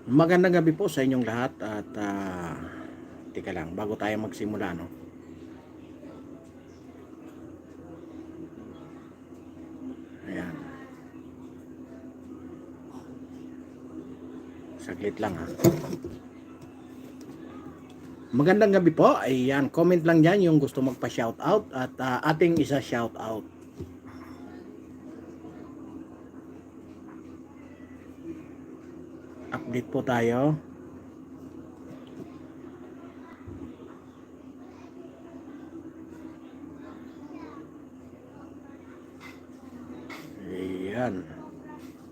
Magandang gabi po sa inyong lahat at teka lang bago tayo magsimula, no. Ayan. Saglit lang ha. Magandang gabi po. Ayan, comment lang diyan yung gusto magpa-shoutout at ating isa shoutout. Update po tayo. Ayan.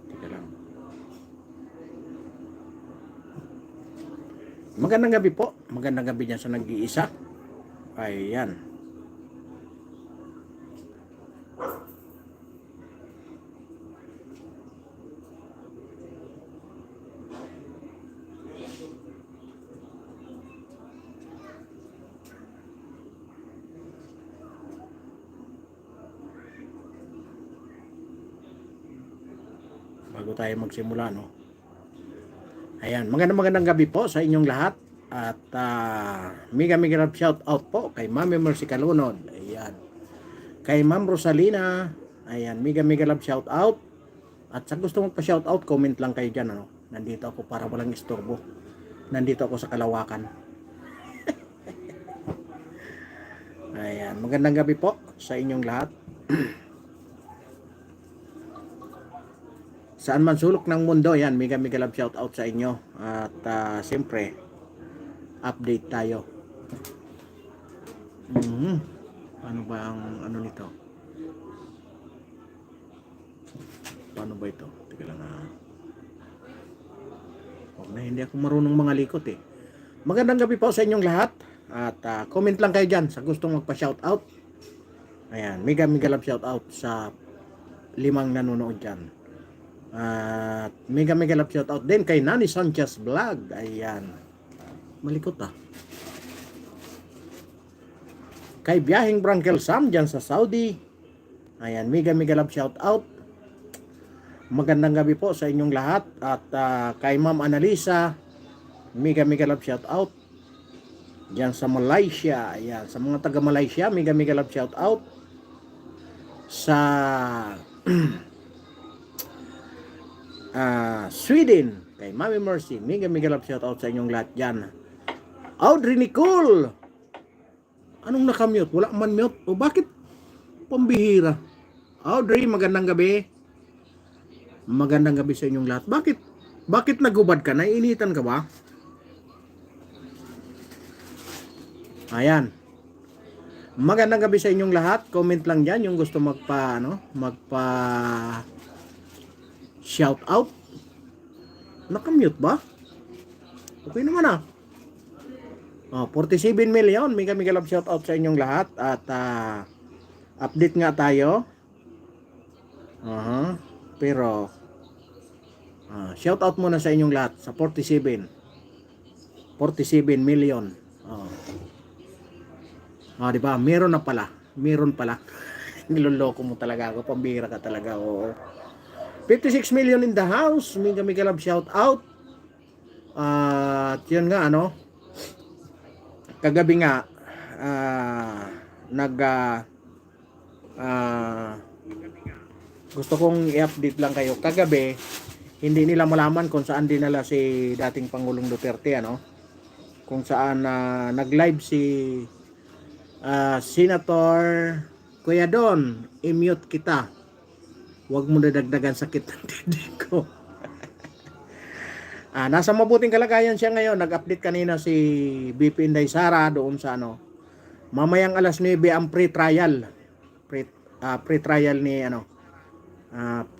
Teka lang. Magandang gabi po. Magandang gabi dyan sa nag-iisa. Ayan. Bago tayo magsimula, no. Ayan, magandang gabi po sa inyong lahat. At mega love shout out po kay Mami Mercy Calunod. Ayan. Kay Ma'am Rosalina. Ayan, mega love shout out. At sa gusto mong pa-shout out, comment lang kayo dyan, ano. Nandito ako para walang istorbo. Nandito ako sa Kalawakan. Ayan, magandang gabi po sa inyong lahat. Saan man sulok ng mundo, yan, mega love shout out sa inyo. At siyempre, update tayo. Paano ba ang ano nito? Paano ba ito? Teka lang Huwag na, hindi ako marunong mga likot eh. Magandang gabi po sa inyong lahat. At comment lang kayo dyan sa gustong magpa-shout out. Ayan, mega love shout out sa 5 nanonood dyan. At mega love shout out din kay Nani Sanchez Vlog. Ayan. Malikot Kay Biyahing Brankel Sam dyan sa Saudi. Ayan, mega love shout out. Magandang gabi po sa inyong lahat. At kay Ma'am Analisa, mega love shout out. Diyan sa Malaysia. Ayan, sa mga taga Malaysia, mega love shout out. Sa Sweden, kay Mami Mercy, mega love shout out sa inyong lahat dyan. Audrey Nicole, anong nakamute? Wala man mute. O bakit pambihira? Audrey, magandang gabi. Magandang gabi sa inyong lahat. Bakit nagubad ka? Naiinitan ka ba? Ayan. Magandang gabi sa inyong lahat. Comment lang dyan yung gusto magpa shout out. Nakamute ba? Okay naman 47 million. Mega love shout out sa inyong lahat. At update nga tayo. Pero shout out muna sa inyong lahat sa 47 million. Di ba? Meron pala. Niloloko mo talaga ako, pambira ka talaga. 56 million in the house. Mega love shout out. At yun nga, kagabi nga gusto kong i-update lang kayo. Kagabi, hindi nila malaman kung saan dinala si dating Pangulong Duterte, kung saan nag-live si Senator Kuya Don, i-mute kita. Huwag mo nadagdagan sakit ng dibdib ko. Nasa mabuting kalagayan siya ngayon. Nag-update kanina si BP Inday Sara doon sa mamayang alas 9 ang pre-trial. Pre-trial ni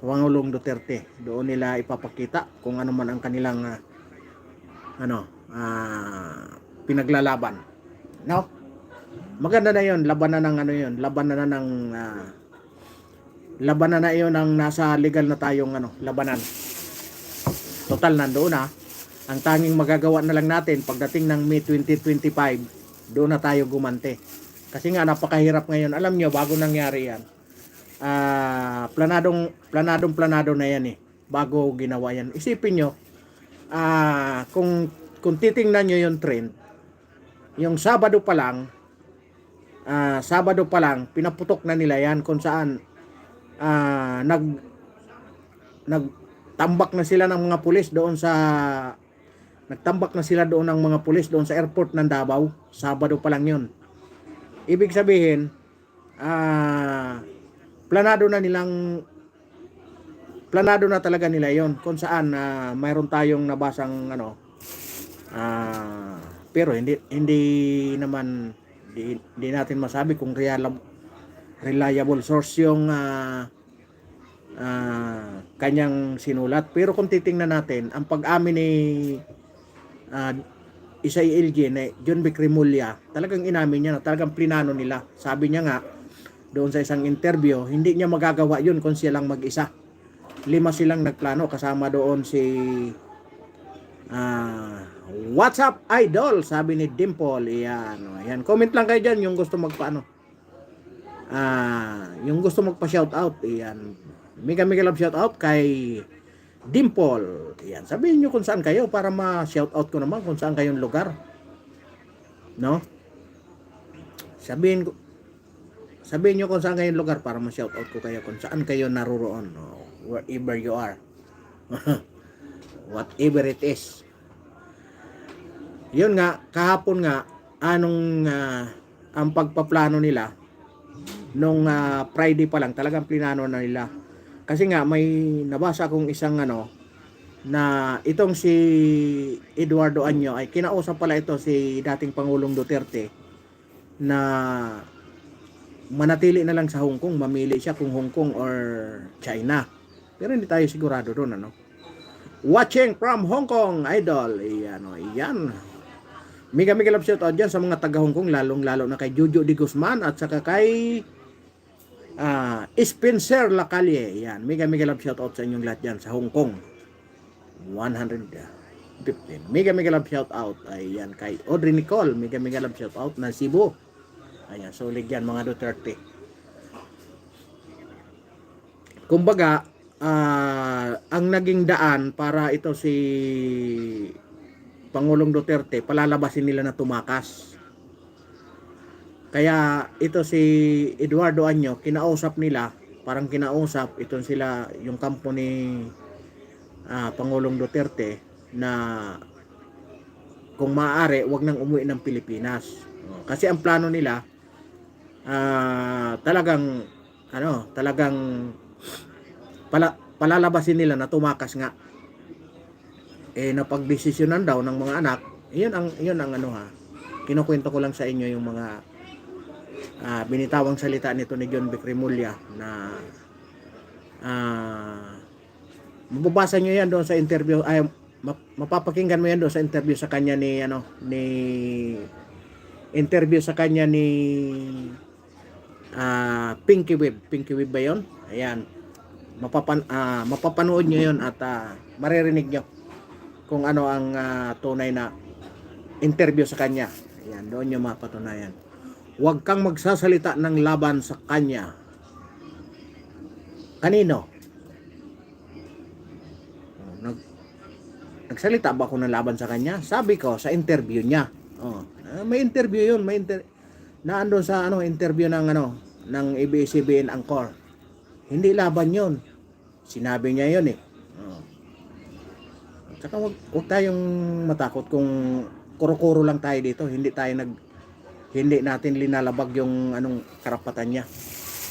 Pangulong Duterte. Doon nila ipapakita kung ano man ang kanilang pinaglalaban. No? Maganda na 'yon, laban na ng nasa legal na tayong labanan. Total nandoon ang tanging magagawa na lang natin pagdating ng May 2025, doon na tayo gumante. Kasi nga napakahirap ngayon. Alam nyo, bago nangyari yan, planado na yan bago ginawa yan. Isipin nyo, kung titingnan nyo yung trend, yung Sabado pa lang, pinaputok na nila yan kung saan nagtambak na sila ng mga pulis doon sa nagtambak na sila doon ng mga pulis doon sa airport ng Davao. Sabado pa lang yun. Ibig sabihin, planado na talaga nila yon kung saan mayroon tayong nabasang pero hindi naman hindi natin masabi kung reliable source yung kanyang sinulat. Pero kung titingnan natin ang pag-amin ni Isay Elgin John B. Cremulya, talagang inamin niya na talagang plinano nila. Sabi niya nga doon sa isang interview, hindi niya magagawa yun kung siya lang mag-isa. 5 silang nagplano, kasama doon si What's up idol, sabi ni Dimple. Yan. Comment lang kayo dyan yung gusto yung gusto magpa-shoutout. Yan. Mega love shoutout kay Dimple. Yan. Sabihin nyo kung saan kayo para ma-shoutout ko naman kung saan kayong lugar. No? Sabihin nyo kung saan kayong lugar para ma-shoutout ko kayo kung saan kayo naruroon. No? Wherever you are. Whatever it is. Yun nga, kahapon nga, ang pagpaplano nila, nung Friday pa lang, talagang plinano na nila. Kasi nga, may nabasa akong isang na itong si Eduardo Anyo, ay kinausap pala ito si dating Pangulong Duterte, na manatili na lang sa Hong Kong, mamili siya kung Hong Kong or China. Pero hindi tayo sigurado doon, Watching from Hong Kong, idol. Yan. Mega love shoutout dyan sa mga taga Hong Kong, lalong-lalo na kay Jojo de Guzman at saka kay Spencer Lacalle. Yan. Mega love shoutout sa inyong lahat dyan sa Hong Kong. 115. Mega love shoutout. Ayan, kay Audrey Nicole. Mega love shoutout na Cebu. Ayan, sulig yan mga Duterte. Kumbaga, ang naging daan para ito si Pangulong Duterte, palalabasin nila na tumakas. Kaya ito si Eduardo Anyo, kinausap nila, parang kinausap itong sila, yung kampo ni Pangulong Duterte, na kung maaari, wag nang umuwi ng Pilipinas. Kasi ang plano nila, talagang palalabasin nila na tumakas nga. Napagdesisyonan daw ng mga anak. Yun ang kinukwento ko lang sa inyo yung mga binitawang salita nito ni John B. Cremulya na mababasa nyo yan doon sa interview, mapapakinggan mo yan doon sa interview sa kanya ni Pinky Web ba yun? Ayan, mapapanood nyo yun at maririnig nyo kung ano ang tunay na interview sa kanya. Ayan, doon nyo mapatunayan. Huwag kang magsasalita ng laban sa kanya. Kanino? Nagsalita ba ako ng laban sa kanya? Sabi ko sa interview niya. May interview yun, na andun sa interview ng ABS-CBN Anchor. Hindi laban yun. Sinabi niya yun Saka wag tayong matakot kung kuro-kuro lang tayo dito. Hindi natin linalabag yung anong karapatan niya.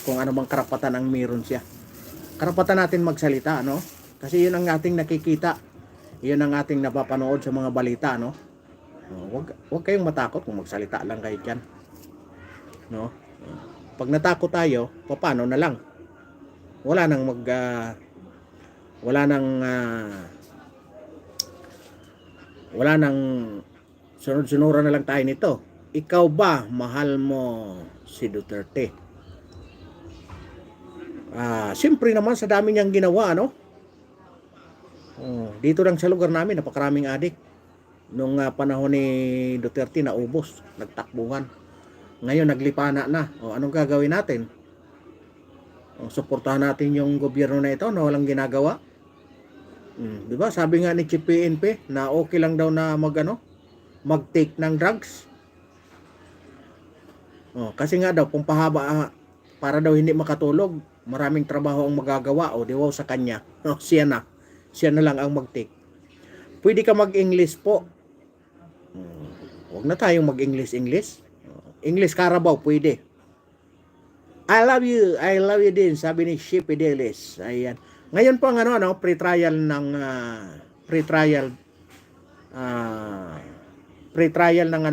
Kung ano bang karapatan ang meron siya. Karapatan natin magsalita, Kasi yun ang ating nakikita. Yun ang ating napapanood sa mga balita, Wag kayong matakot kung magsalita lang kayo diyan. Pag natakot tayo, paano na lang? Wala nang sunod-sunuran na lang tayo nito. Ikaw ba mahal mo si Duterte? Siyempre naman sa dami niyang ginawa, dito lang sa lugar namin napakaraming adik. Nung panahon ni Duterte naubos, nagtakbuhan. Ngayon naglipana na. Anong gagawin natin? Suportahan natin yung gobyerno na ito na walang ginagawa. Di ba? Sabi nga ni Chief PNP na okay lang daw na mag-take ng drugs. Kasi nga daw kung para daw hindi makatulog, maraming trabaho ang magagawa o diwaw sa kanya. Siya na lang ang mag-take. Pwede ka mag-English po. Huwag na tayong mag-English. English Carabao pwede. I love you din, sabi ni Chief Fidelis. Ayan. Ngayon po ang pre-trial ng pre-trial ng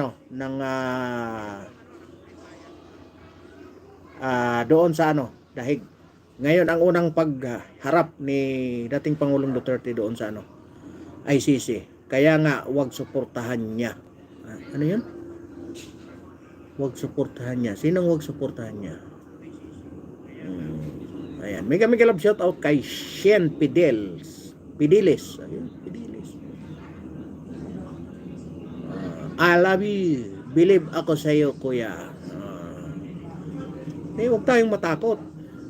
doon sa dahig. Ngayon ang unang pagharap ni dating Pangulong Duterte doon sa ICC. Kaya nga wag suportahan niya. Ano 'yun? Wag suportahan niya. Sinong wag suportahan niya? Ayan. Mega love shout out kay Shen Pidiles. Ayun, Pidiles. I love you. Believe ako sa iyo, kuya. Huwag tayong matakot.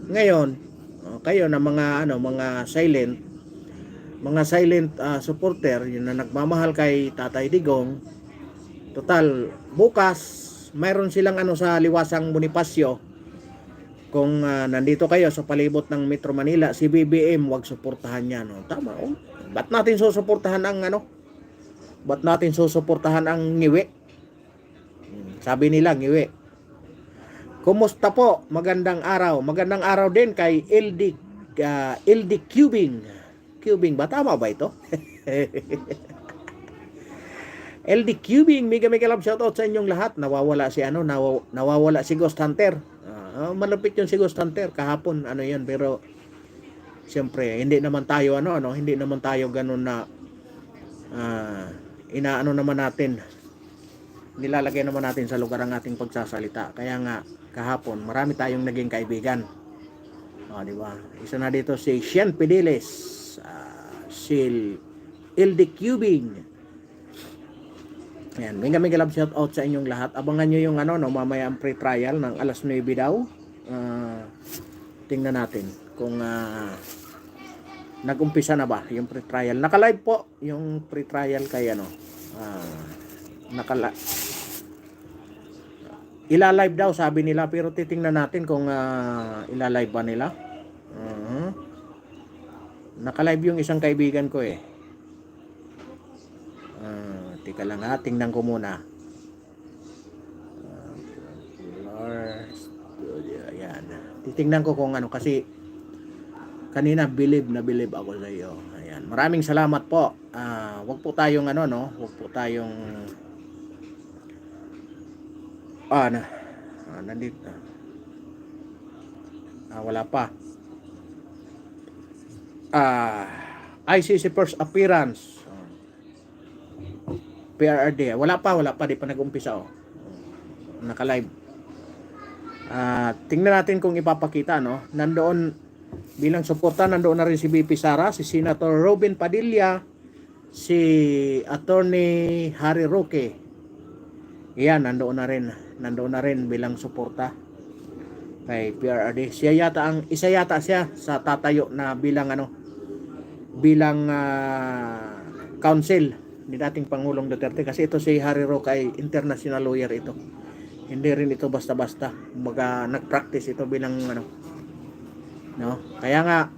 Ngayon, kayo na mga silent supporter, yun na nagmamahal kay Tatay Digong. Total, bukas mayroon silang sa Liwasang Bonifacio. Kung nandito kayo sa palibot ng Metro Manila, si BBM, wag suportahan niya, no? Tama, oh. Ba't natin susuportahan ang Ba't natin susuportahan ang ngiwi? Sabi nila, ngiwi. Kumusta po? Magandang araw. Magandang araw din kay LD Cubing. Cubing ba? Tama ba ito? LD Cubing, mega love shoutout sa inyong lahat. Nawawala si Ghost Hunter. Malapit yung si Ghost Hunter kahapon, yan, pero siyempre hindi naman tayo hindi naman tayo ganun na nilalagay naman natin sa lugar ang ating pagsasalita. Kaya nga kahapon marami tayong naging kaibigan. Di ba? Isa na dito si Shen Pidiles, si LD Cubing. Ayan, mega love shout out sa inyong lahat. Abangan nyo yung mamaya ang pre-trial ng alas 9 daw. Tingnan natin kung nag-umpisa na ba yung pre-trial. Naka-live po yung pre-trial kay ila-live daw sabi nila, pero titingnan natin kung ila-live ba nila. Naka-live yung isang kaibigan ko eh. Tika lang tingnan ko muna. Ayan. Titingnan ko kung kasi kanina believe ako sa iyo. Ayan. Maraming salamat po. Wag po tayong wag po tayong nandito. Wala pa. ICC first appearance. PRRD. Wala pa, di pa nag-umpisa Naka-live. Tingnan natin kung ipapakita Nandoon bilang suporta, nandoon na rin si BP Sara, si Senator Robin Padilla, si Attorney Harry Roque. Yan, nandoon na rin bilang suporta kay PRRD. Isa yata siya sa tatayo na bilang counsel ni dating Pangulong Duterte, kasi ito si Harry Roque ay international lawyer ito. Hindi rin ito basta-basta. Kumbaga nag-practice ito bilang Kaya nga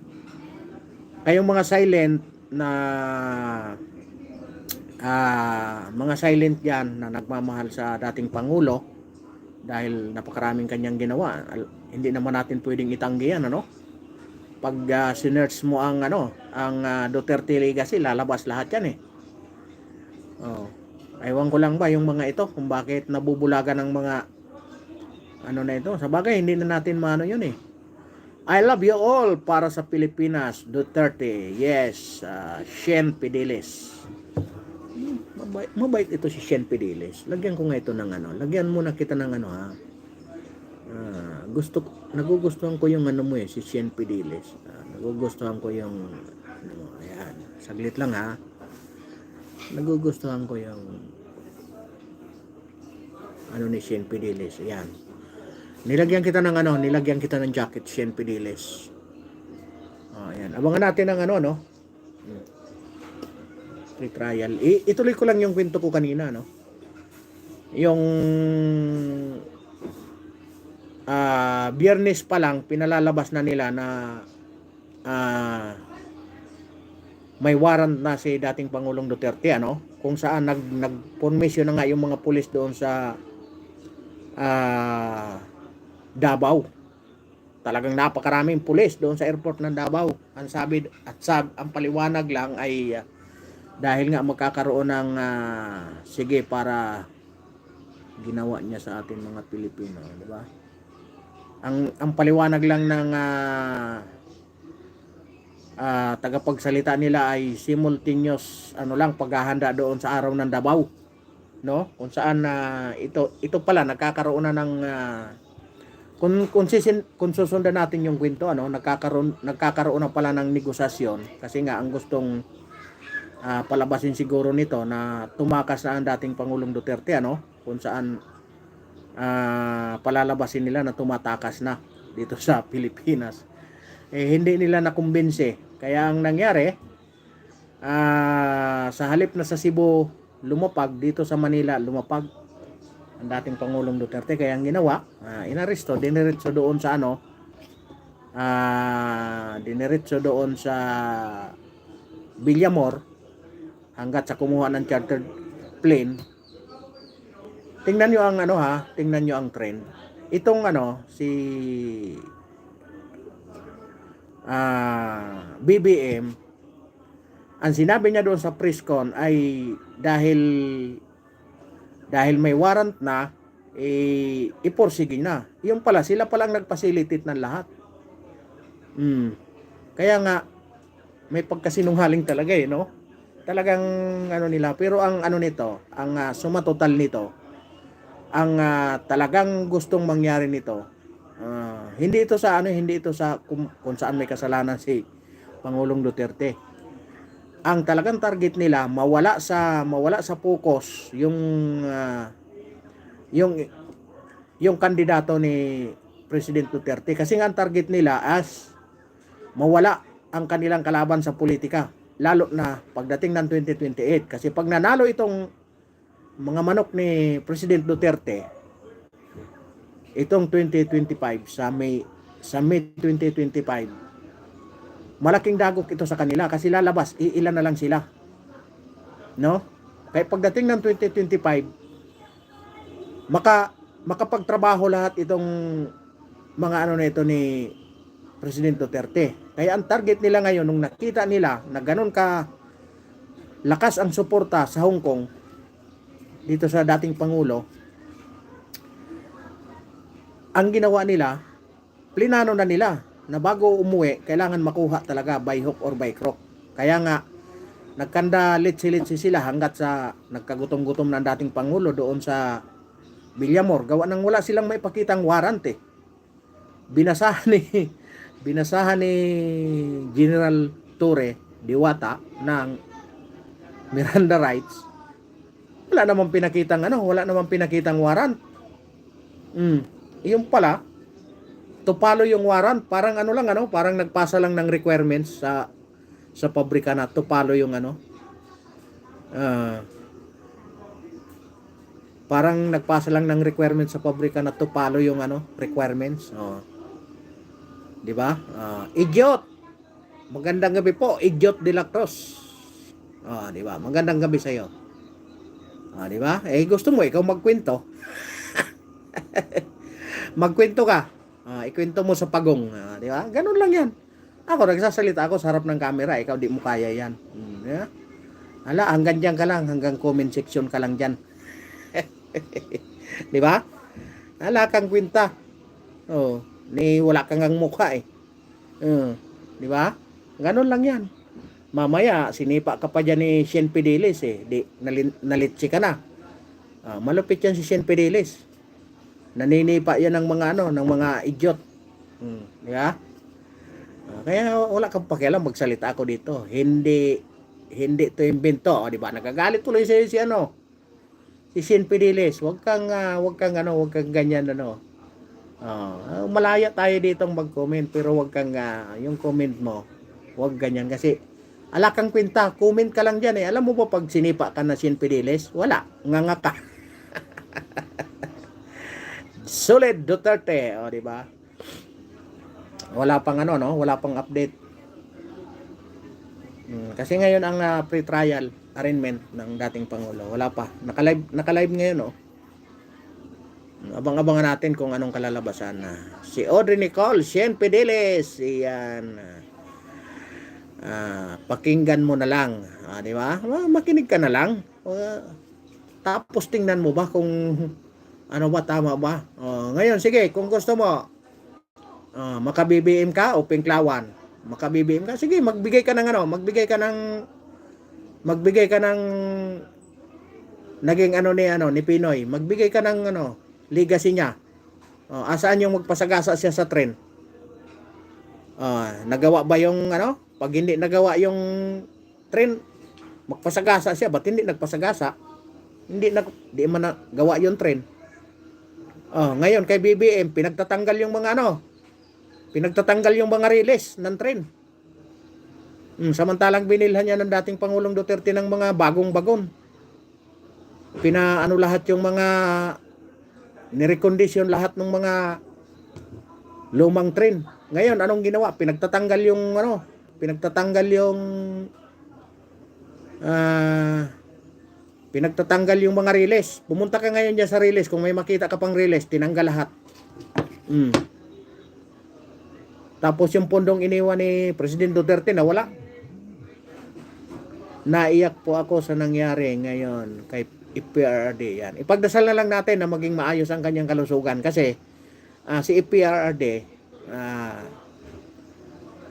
kayong mga silent na mga silent yan na nagmamahal sa dating Pangulo dahil napakaraming kanyang ginawa, hindi naman natin pwedeng itanggi yan pag sinerch mo ang Duterte legacy, lalabas lahat yan Ewan ko lang ba yung mga ito kung bakit nabubulagan ng mga na ito. Sa bagay hindi na natin maano yun I love you all para sa Pilipinas, Duterte. Yes, Shen Pidiles. Mabait ito si Shen Pidiles. Lagyan ko nga ito ng lagyan muna kita ng nagugustuhan ko yung mo si Shen Pidiles. Nagugustuhan ko yung ayan. Saglit lang nagugustuhan ko yung ni Shen Pidiles. Ayan. Nilagyan kita ng jacket, Shen Pidiles. Ayan. Abangan natin ang free trial. Ituloy ko lang yung kwento ko kanina, no? Yung Biyernes pa lang pinalalabas na nila na may warrant na si dating Pangulong Duterte, ano? Kung saan nagpormisyon na nga yung mga pulis doon sa Davao. Talagang napakaraming pulis doon sa airport ng Davao. Ang paliwanag lang ay dahil nga magkakaroon ng sige para ginawa niya sa ating mga Pilipino, di ba? Ang paliwanag lang ng tagapagsalita nila ay simultaneous paghahanda doon sa araw ng Davao, no? Kung saan ito pala nagkakaroon na ng kung susundan natin yung kwento, nagkakaroon na pala ng negosasyon kasi nga ang gustong palabasin siguro nito na tumakas na ang dating Pangulong Duterte, kung saan palalabasin nila na tumatakas na dito sa Pilipinas. Hindi nila nakumbinse. Kaya ang nangyari, sa halip na sa Cebu lumapag, dito sa Manila lumapag ang dating Pangulong Duterte. Kaya ang ginawa, inaresto, diniretso doon sa Villamor hanggat sa kumuha ng chartered plane. Tingnan nyo ang tingnan nyo ang trend. Itong si BBM, ang sinabi niya doon sa press con ay dahil may warrant na, iporsige na. Yung pala, sila palang nagpasilitate ng lahat. Kaya nga may pagkasinungaling talaga, no? Talagang nila, pero ang nito, ang suma total nito, ang talagang gustong mangyari nito, hindi ito sa kung saan may kasalanan si Pangulong Duterte. Ang talagang target nila mawala sa focus yung kandidato ni President Duterte, kasi nga ang target nila as mawala ang kanilang kalaban sa politika, lalo na pagdating ng 2028. Kasi pag nanalo itong mga manok ni President Duterte itong 2025 sa May 2025, malaking dagok ito sa kanila kasi lalabas ilan na lang sila, no? Kaya pagdating ng 2025 makapagtrabaho lahat itong mga nito ni President Duterte. Kaya ang target nila ngayon, nung nakita nila na ganun ka lakas ang suporta sa Hong Kong dito sa dating Pangulo, ang ginawa nila, plinano na nila na bago umuwi, kailangan makuha talaga by hook or by crook. Kaya nga, nagkanda litsi-litsi sila hanggat sa nagkagutom-gutom ng dating Pangulo doon sa Villamor. Gawa nang wala silang maipakitang warrant. Binasahan ni General Torre Diwata ng Miranda rights. Wala namang pinakitang warrant. Yung pala, to follow yung warrant, parang parang nagpasa lang ng requirements sa pabrika na to follow yung parang nagpasa lang ng requirements sa pabrika na to follow yung requirements. Di ba? Idiot. Magandang gabi po, Idiot de la Cruz. Di ba? Magandang gabi sa iyo. Di ba? Gusto mo ikaw magkwento. Magkwento ka. Ikwento mo sa pagong, di ba? Ganun lang 'yan. Ako nagsasalita ako sa harap ng camera, ikaw di mo kaya 'yan. Yeah? Hanggang diyan ka lang, hanggang comment section ka lang diyan. Di ba? Kang kwenta. Wala kang mukha di ba? Ganun lang 'yan. Mamaya sinipa ka pa diyan ni Shen Fidelis nalitsi ka na. Malupit 'yan si Shen Fidelis. Naninipa yan ng mga idiot. Di ba? Kaya wala kang pakialam, magsalita ako dito. Hindi to invento, di ba? Nagagalit tuloy si Shen Fidelis. Huwag kang ganyan malaya tayo dito mag-comment, pero huwag kang yung comment mo, huwag ganyan kasi Ala kang kwenta, comment ka lang dyan eh. Alam mo ba pag sinipa ka na Sien Fidelis? Wala, nganga ka. Solid Duterte, o di ba? Wala pang ano, no? Wala pang update. Kasi ngayon ang pre-trial arraignment ng dating Pangulo. Wala pa. Naka-live ngayon, no? Abang-abangan natin kung anong kalalabasan na. Si Audrey Nicole, Sien Fidelis. Iyan. Pakinggan mo na lang. Di ba? Makinig ka na lang. Tapos tingnan mo ba kung ano ba, tama ba? Ngayon, sige, kung gusto mo, maka-BBM ka o Pinklawan. Maka-BBM ka, sige, magbigay ka ng ano, magbigay ka ng naging ni Pinoy. Magbigay ka ng legacy niya. Asaan yung magpasagasa siya sa tren? Nagawa ba yung pag hindi nagawa yung tren, magpasagasa siya, ba't hindi nagpasagasa? Di man nagawa yung tren. Ngayon kay BBM, pinagtatanggal yung mga release ng tren. Samantalang binilhan niya ng dating Pangulong Duterte ng mga bagong bagon. Lahat yung mga nirekondisyon lahat ng mga lumang tren. Ngayon, anong ginawa? Pinagtatanggal yung mga release. Pumunta ka ngayon dyan sa release. Kung may makita ka pang release, tinanggal lahat. Tapos yung pondong iniwan ni President Duterte na wala. Naiyak po ako sa nangyari ngayon kay EPRD yan. Ipagdasal na lang natin na maging maayos ang kanyang kalusugan kasi si EPRD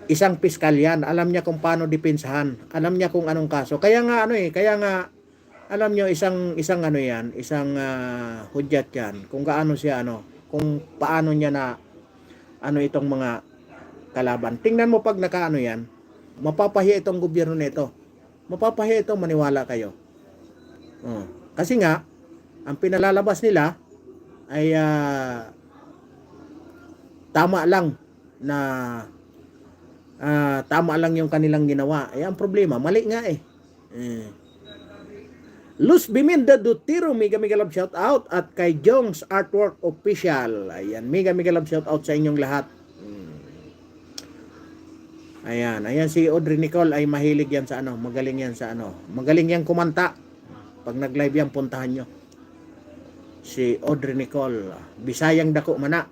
isang piskal yan. Alam niya kung paano depensahan. Alam niya kung anong kaso. Kaya nga alam niyo isang hudyat yan kung gaano siya kung paano niya na itong mga kalaban. Tingnan mo pag yan, mapapahiya itong gobyerno nito. Mapapahiya ito, maniwala kayo. Kasi nga, ang pinalalabas nila ay tama lang yung kanilang ginawa. Ang problema, mali nga eh. Luz Biminda Dutiro, mega love shout out, at kay Jongs Artwork Official. Ayan, mega love shout out sa inyong lahat. Ayan si Audrey Nicole ay mahilig yan sa magaling yan sa magaling yan kumanta. Pag nag-live yan, puntahan nyo. Si Audrey Nicole, Bisayang dako mana.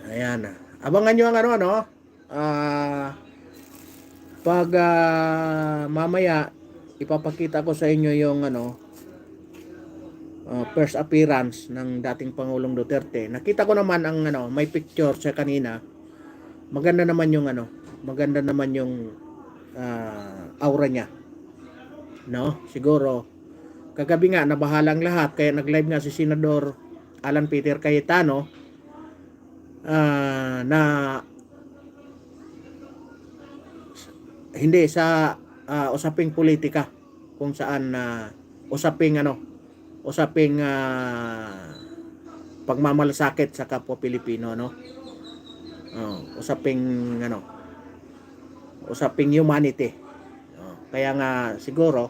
Ayan. Abangan nyo ang pag mamaya ipapakita ko sa inyo yung first appearance ng dating Pangulong Duterte. Nakita ko naman ang may picture sa kanina. Maganda naman yung aura niya. No? Siguro kagabi nga nabahalang lahat kaya nag-live nga si Senador Alan Peter Cayetano na hindi sa usaping politika kung saan usaping pagmamalasakit sa kapwa Pilipino usaping humanity. Kaya nga siguro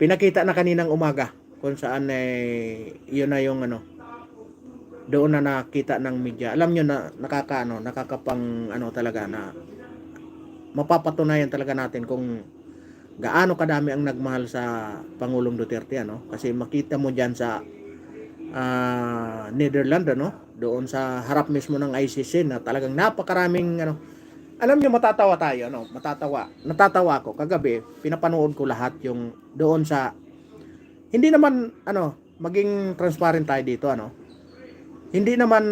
pinakita na kaninang umaga kung saan yun na yung doon na nakita ng media. Alam nyo na nakakapang talaga na mapapatunayan talaga natin kung gaano kadami ang nagmahal sa Pangulong Duterte kasi makita mo diyan sa Netherlands doon sa harap mismo ng ICC na talagang napakaraming alam niyo matatawa tayo natatawa ako kagabi pinapanood ko lahat yung doon sa hindi naman maging transparent tayo dito hindi naman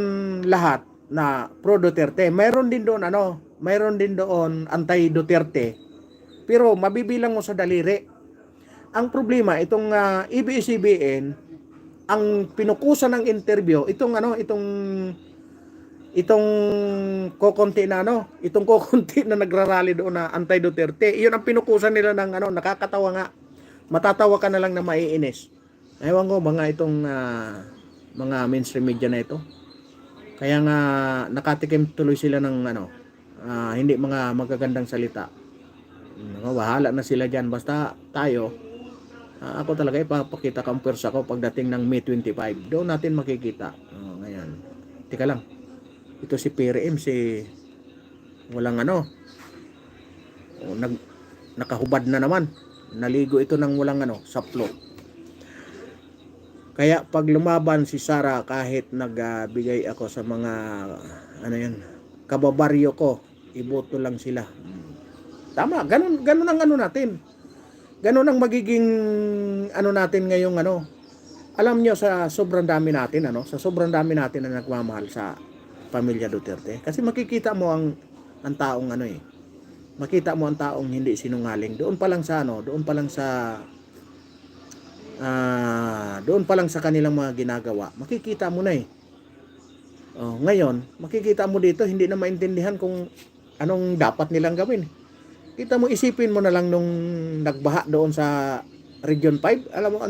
lahat na pro Duterte. Mayroon din doon anti Duterte. Pero mabibilang mo sa daliri. Ang problema itong ABS-CBN ang pinukusan ng interview itong kokonti na nagrarally doon na anti Duterte. Iyon ang pinukusan nila ng nakakatawa nga. Matatawa ka na lang na maiinis. Ewan ko mga itong mga mainstream media na ito. Kaya nga nakatikim tuloy sila ng hindi mga magagandang salita. Bahala na sila diyan, basta tayo, ako talaga ipapakita ko ang pwersa ko pagdating ng May 25. Doon natin makikita. Ngayon. Tika lang. Ito si PRM, si walang nakahubad na naman. Naligo ito ng walang saplo. Kaya pag lumaban si Sara, kahit nagbigay ako sa mga kababaryo ko, iboto lang sila. Tama, ganun ang natin. Ganun ang magiging natin ngayong Alam nyo, sa sobrang dami natin sa sobrang dami natin na nagmamahal sa pamilya Duterte. Kasi makikita mo ang taong makita mo ang taong hindi sinungaling. Doon pa lang sa doon pa lang sa kanilang mga ginagawa, makikita mo na ngayon, makikita mo dito, hindi na maintindihan kung anong dapat nilang gawin. Kita mo, isipin mo na lang nung nagbaha doon sa Region 5, alam mo,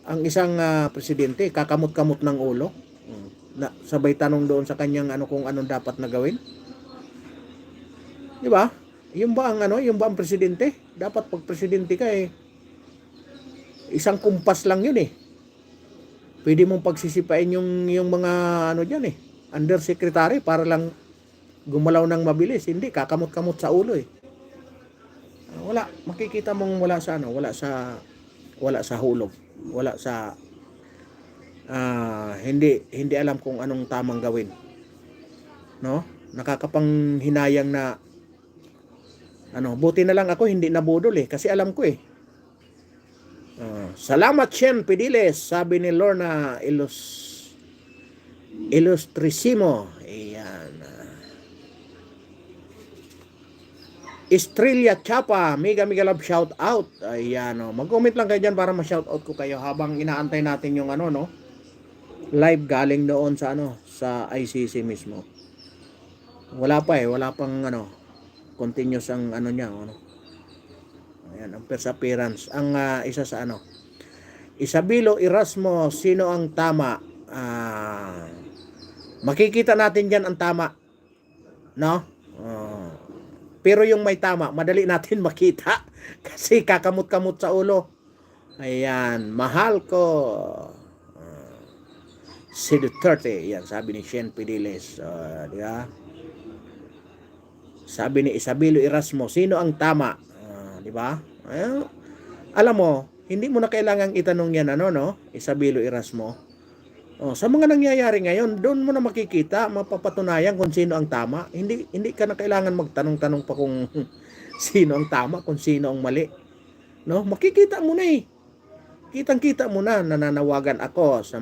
ang isang presidente, kakamot-kamot ng ulo, sabay tanong doon sa kanyang kung anong dapat na gawin. Di ba? Yung ba ang presidente? Dapat pag presidente ka isang kumpas lang yun Pwede mong pagsisipain yung mga diyan undersecretary para lang gumalaw ng mabilis. Hindi, kakamot-kamot sa ulo Wala, makikita mong wala sa hulog. Wala sa hindi alam kung anong tamang gawin. No? Nakakapanghinayang na buti na lang ako hindi nabudol kasi alam ko salamat Shen Pediles, sabi ni Lorna Ilustrisimo. Ayan. Estrella Chapa, mega love shout out. Ayan, mag-comment lang kayo dyan para ma-shout out ko kayo habang inaantay natin yung live galing doon sa ICC mismo. Wala wala pang continuous ang niya Ayan, ang first appearance. Ang isa sa Isabelo Erasmo, sino ang tama? Makikita natin dyan ang tama. No? Pero yung may tama, madali natin makita. Kasi kakamot-kamot sa ulo. Ayan, mahal ko. Si Duterte. Yan, sabi ni Shen Pediles. Di ba? Sabi ni Isabelo Erasmo, sino ang tama? Di ba? Alam mo, hindi mo na kailangang itanong yan Isabelo Erasmo. Sa mga nangyayari ngayon, doon mo na makikita, mapapatunayan kung sino ang tama. Hindi ka na kailangan magtanong-tanong pa kung sino ang tama, kung sino ang mali. No? Makikita mo na Kitang-kita mo na, nananawagan ako sa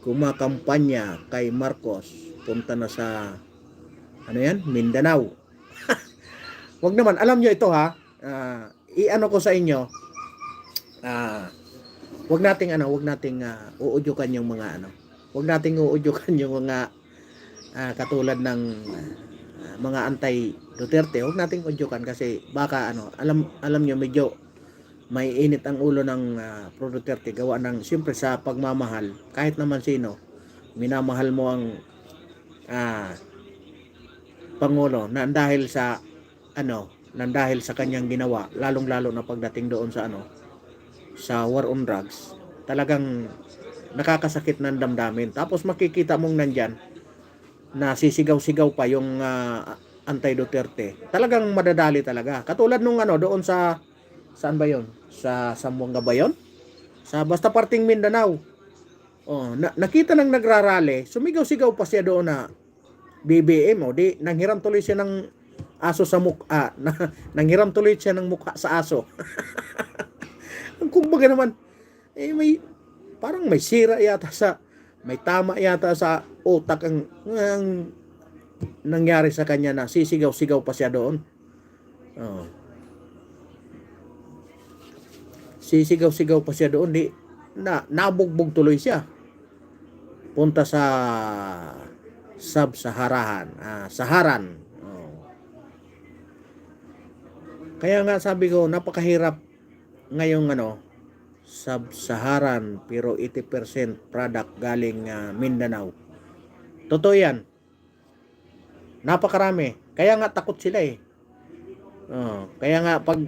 kumakampanya kay Marcos, punta na sa Mindanao. Wag naman, alam nyo ito ko sa inyo, wag nating uudyukan yung mga wag nating uudyukan yung mga katulad ng mga anti Duterte. Wag nating udyukan kasi baka alam nyo, medyo may init ang ulo ng pro Duterte gawa ng siyempre sa pagmamahal. Kahit naman sino, minamahal mo ang Pangulo na dahil sa kanyang ginawa, lalong-lalo na pagdating doon sa war on drugs, talagang nakakasakit ng damdamin. Tapos makikita mong nandyan na sisigaw-sigaw pa yung anti-Duterte. Talagang madadali talaga. Katulad nung doon saan ba yon? Sa Zamboanga ba yon? Basta parting Mindanao. Nakita nang nagrarally, sumigaw-sigaw pa siya doon na BBM nanghiram tuloy siya ng aso sa mukha. Nanghiram tuloy siya ng mukha sa aso. Kumbaga naman, parang may sira yata may tama yata sa utak ang nangyari sa kanya na sisigaw-sigaw pa siya doon. Sisigaw-sigaw pa siya doon, nabugbog tuloy siya. Punta sa Saharan. Kaya nga sabi ko, napakahirap ngayong Sub-Saharan pero 80% product galing Mindanao. Totoo yan. Napakarami. Kaya nga takot sila eh. Kaya nga pag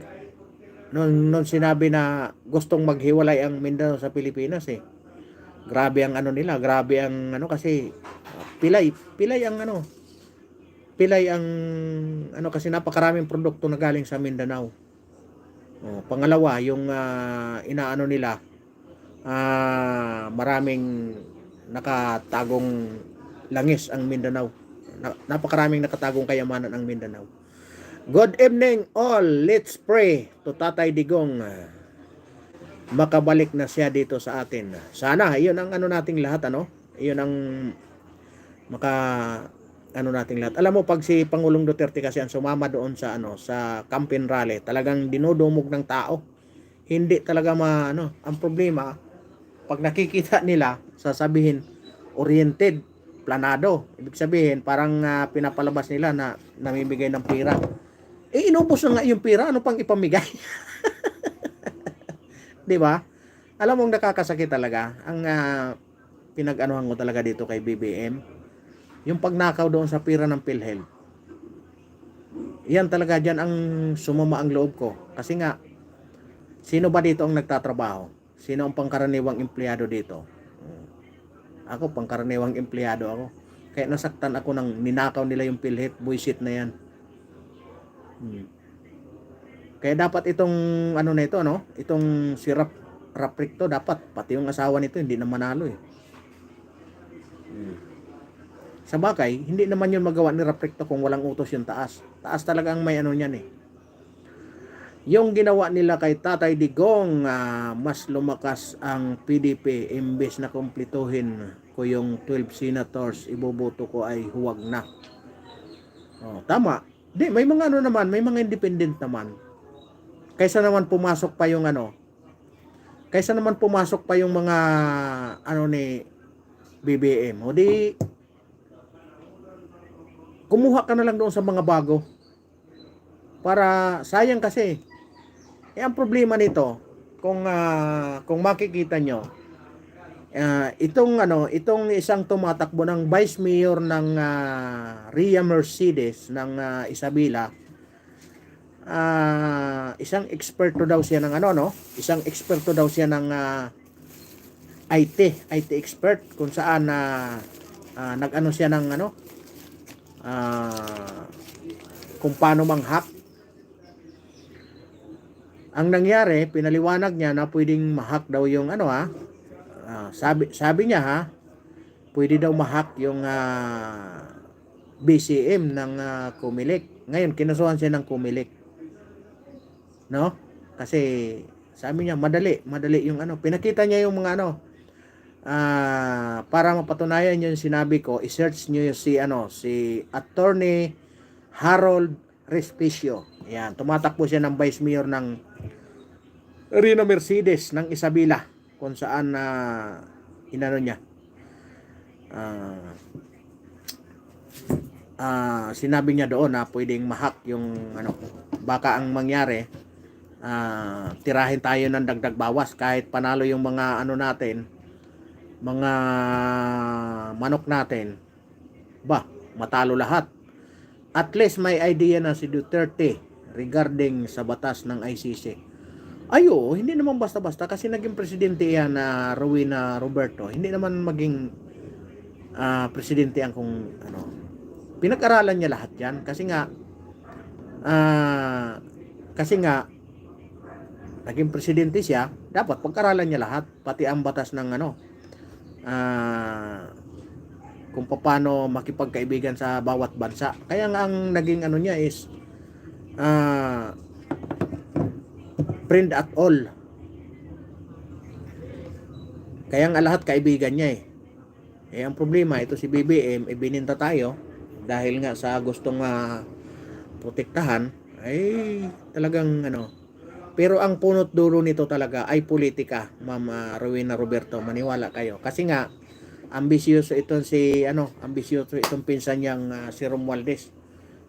nung sinabi na gustong maghiwalay ang Mindanao sa Pilipinas eh. Grabe ang ano nila, grabe ang ano kasi pilay ang ano. Pilay ang ano kasi napakaraming produkto na galing sa Mindanao. Pangalawa, yung inaano nila maraming nakatagong langis ang Mindanao. Napakaraming nakatagong kayamanan ang Mindanao. Good evening all. Let's pray to Tatay Digong. Makabalik na siya dito sa atin. Sana, iyon ang ano nating lahat, ano? Iyon ang ano nating lahat. Alam mo, pag si Pangulong Duterte kasi ang sumama doon sa ano, sa campaign rally, talagang dinudumog ng tao. Hindi talaga ang problema, pag nakikita nila, sasabihin, oriented, planado. Ibig sabihin, parang pinapalabas nila na namimigay ng pera. Inubos na nga yung pera, ano pang ipamigay? 'Di ba? Alam mong nakakasakit talaga. Ang pinag-anuhan ko talaga dito kay BBM, yung pagnakaw doon sa pera ng PhilHealth. Yan talaga diyan ang sumama ang loob ko. Kasi nga, sino ba dito ang nagtatrabaho? Sino ang pangkaraniwang empleyado dito? Ako, pangkaraniwang empleyado ako. Kaya nasaktan ako nang ninakaw nila yung PhilHealth. Buisit na yan. Kaya dapat itong ano na ito, no? Itong si Raprick to, dapat pati yung asawa nito hindi na manalo eh. Sa bagay, hindi naman yun magawa ni Raprick to kung walang utos yung taas. Taas talaga ang may ano niyan eh. Yung ginawa nila kay Tatay Digong, mas lumakas ang PDP imbes na kumplituhin ko yung 12 senators, iboboto ko ay huwag na. Tama. Di, may mga ano naman, may mga independent naman. Kaysa naman pumasok pa yung mga ano ni BBM. O di, kumuha ka na lang doon sa mga bago. Para, sayang kasi. Ang problema nito, kung makikita nyo, itong isang tumatakbo ng Vice Mayor ng Rhea Mercedes ng Isabela, isang eksperto daw siya ng isang eksperto daw siya ng IT expert, kung saan nag-ano siya ng kung paano mang-hack. Ang nangyari, pinaliwanag niya na pwedeng ma-hack daw yung sabi niya pwede daw ma-hack yung BCM ng Comelec. Ngayon, kinasuhan siya ng Comelec. No? Kasi sabi niya, madali yung pinakita niya yung mga para mapatunayan yung sinabi ko, i-search niyo si Attorney Harold Respicio. Yan, tumatakbo siya ng Vice Mayor ng Rhea Mercedes ng Isabela, kung saan niya sinabi niya doon na pwedeng ma-hack yung baka ang mangyari, tirahin tayo ng dagdag bawas kahit panalo yung mga natin, mga manok natin, matalo lahat. At least may idea na si Duterte regarding sa batas ng ICC. Hindi naman basta-basta kasi naging presidente yan na Rowena Roberto. Hindi naman maging presidente ang kung pinag-aralan niya lahat yan kasi nga naging presidente siya, dapat pag-aralan niya lahat, pati ang batas ng kung paano makipagkaibigan sa bawat bansa. Kaya nga ang naging niya is friend at all. Kaya nga lahat kaibigan niya eh. Ang problema, ito si BBM, bininta tayo dahil nga sa gustong protektahan, ay talagang Pero ang punot dulo nito talaga ay politika, Ma'am Rowena Roberto, maniwala kayo. Kasi nga ambisyoso itong pinsan niyang si Romualdez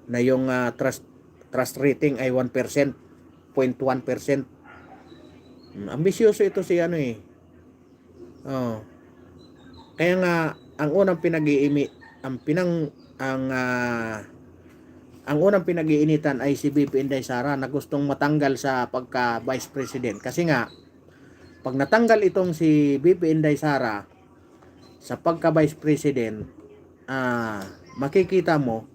na yung trust rating ay 1%, 0.1%. Ambisyoso ito si ano eh. Oh. Kaya nga ang unang pinag-iimi ang pinang ang unang pinag-iinitan ay si BP Inday Sara na gustong matanggal sa pagka Vice President. Kasi nga pag natanggal itong si BP Inday Sara sa pagka Vice President, makikita mo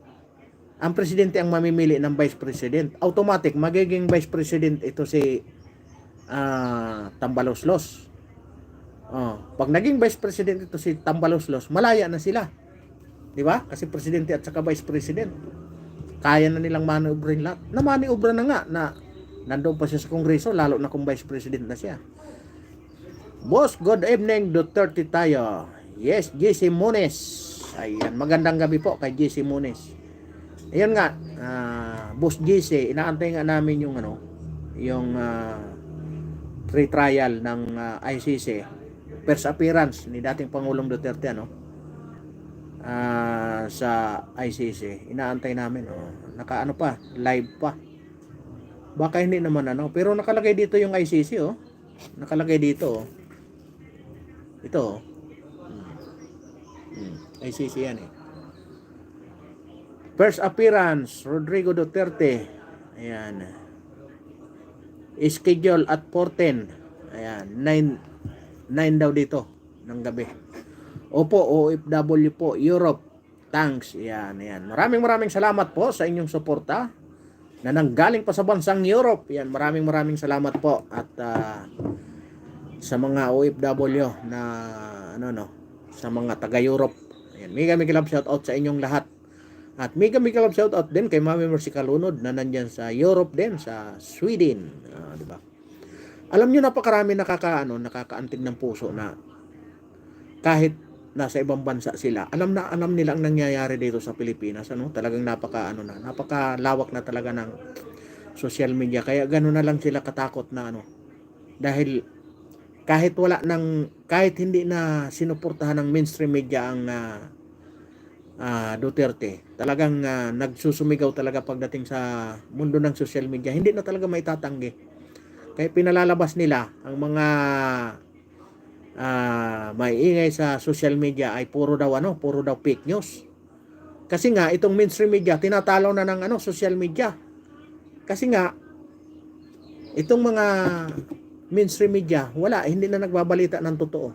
ang presidente ang mamimili ng Vice President. Automatic magiging Vice President ito si Tambaloslos. Pag naging Vice President ito si Tambaloslos, malaya na sila. 'Di ba? Kasi presidente at saka Vice President. Kaya na nilang maniobrin lahat. Na maniobra na nga na nandoon pa siya sa Kongreso, lalo na kung Vice President na siya. Boss, good evening, Duterte tayo. Yes, JC Munes. Ayan, magandang gabi po kay JC Munes. Ayun nga, Boss JC, inaantay nga namin yung yung pre-trial ng ICC. First appearance ni dating Pangulong Duterte sa ICC. Inaantay namin. Naka pa, live pa. Baka hindi naman pero nakalagay dito yung ICC Nakalagay dito Ito ICC yan First appearance, Rodrigo Duterte. Ayan. Schedule at 4:10. Ayan, 9 daw dito ng gabi. Opo, OFW po, Europe. Thanks. Yan. Maraming salamat po sa inyong suporta na nanggaling pa sa bansang Europe. Yan, maraming salamat po at sa mga OFW na sa mga taga-Europe. Ayan, mega love shout out sa inyong lahat. At mega love shout out din kay Mami Mercy Kalunod na nandyan sa Europe din, sa Sweden, di ba? Alam niyo napakarami nakakaantig ng puso na kahit nasa ibang bansa sila, alam nila ang nangyayari dito sa Pilipinas, Talagang napakalawak na talaga ng social media. Kaya ganoon na lang sila katakot na dahil kahit hindi na sinuportahan ng mainstream media ang Duterte, talagang nagsusumigaw talaga pagdating sa mundo ng social media. Hindi na talaga maitatanggi. Kaya pinalalabas nila ang mga maiingay sa social media ay puro daw fake news. Kasi nga itong mainstream media tinatalo na ng social media. Kasi nga itong mga mainstream media hindi na nagbabalita ng totoo.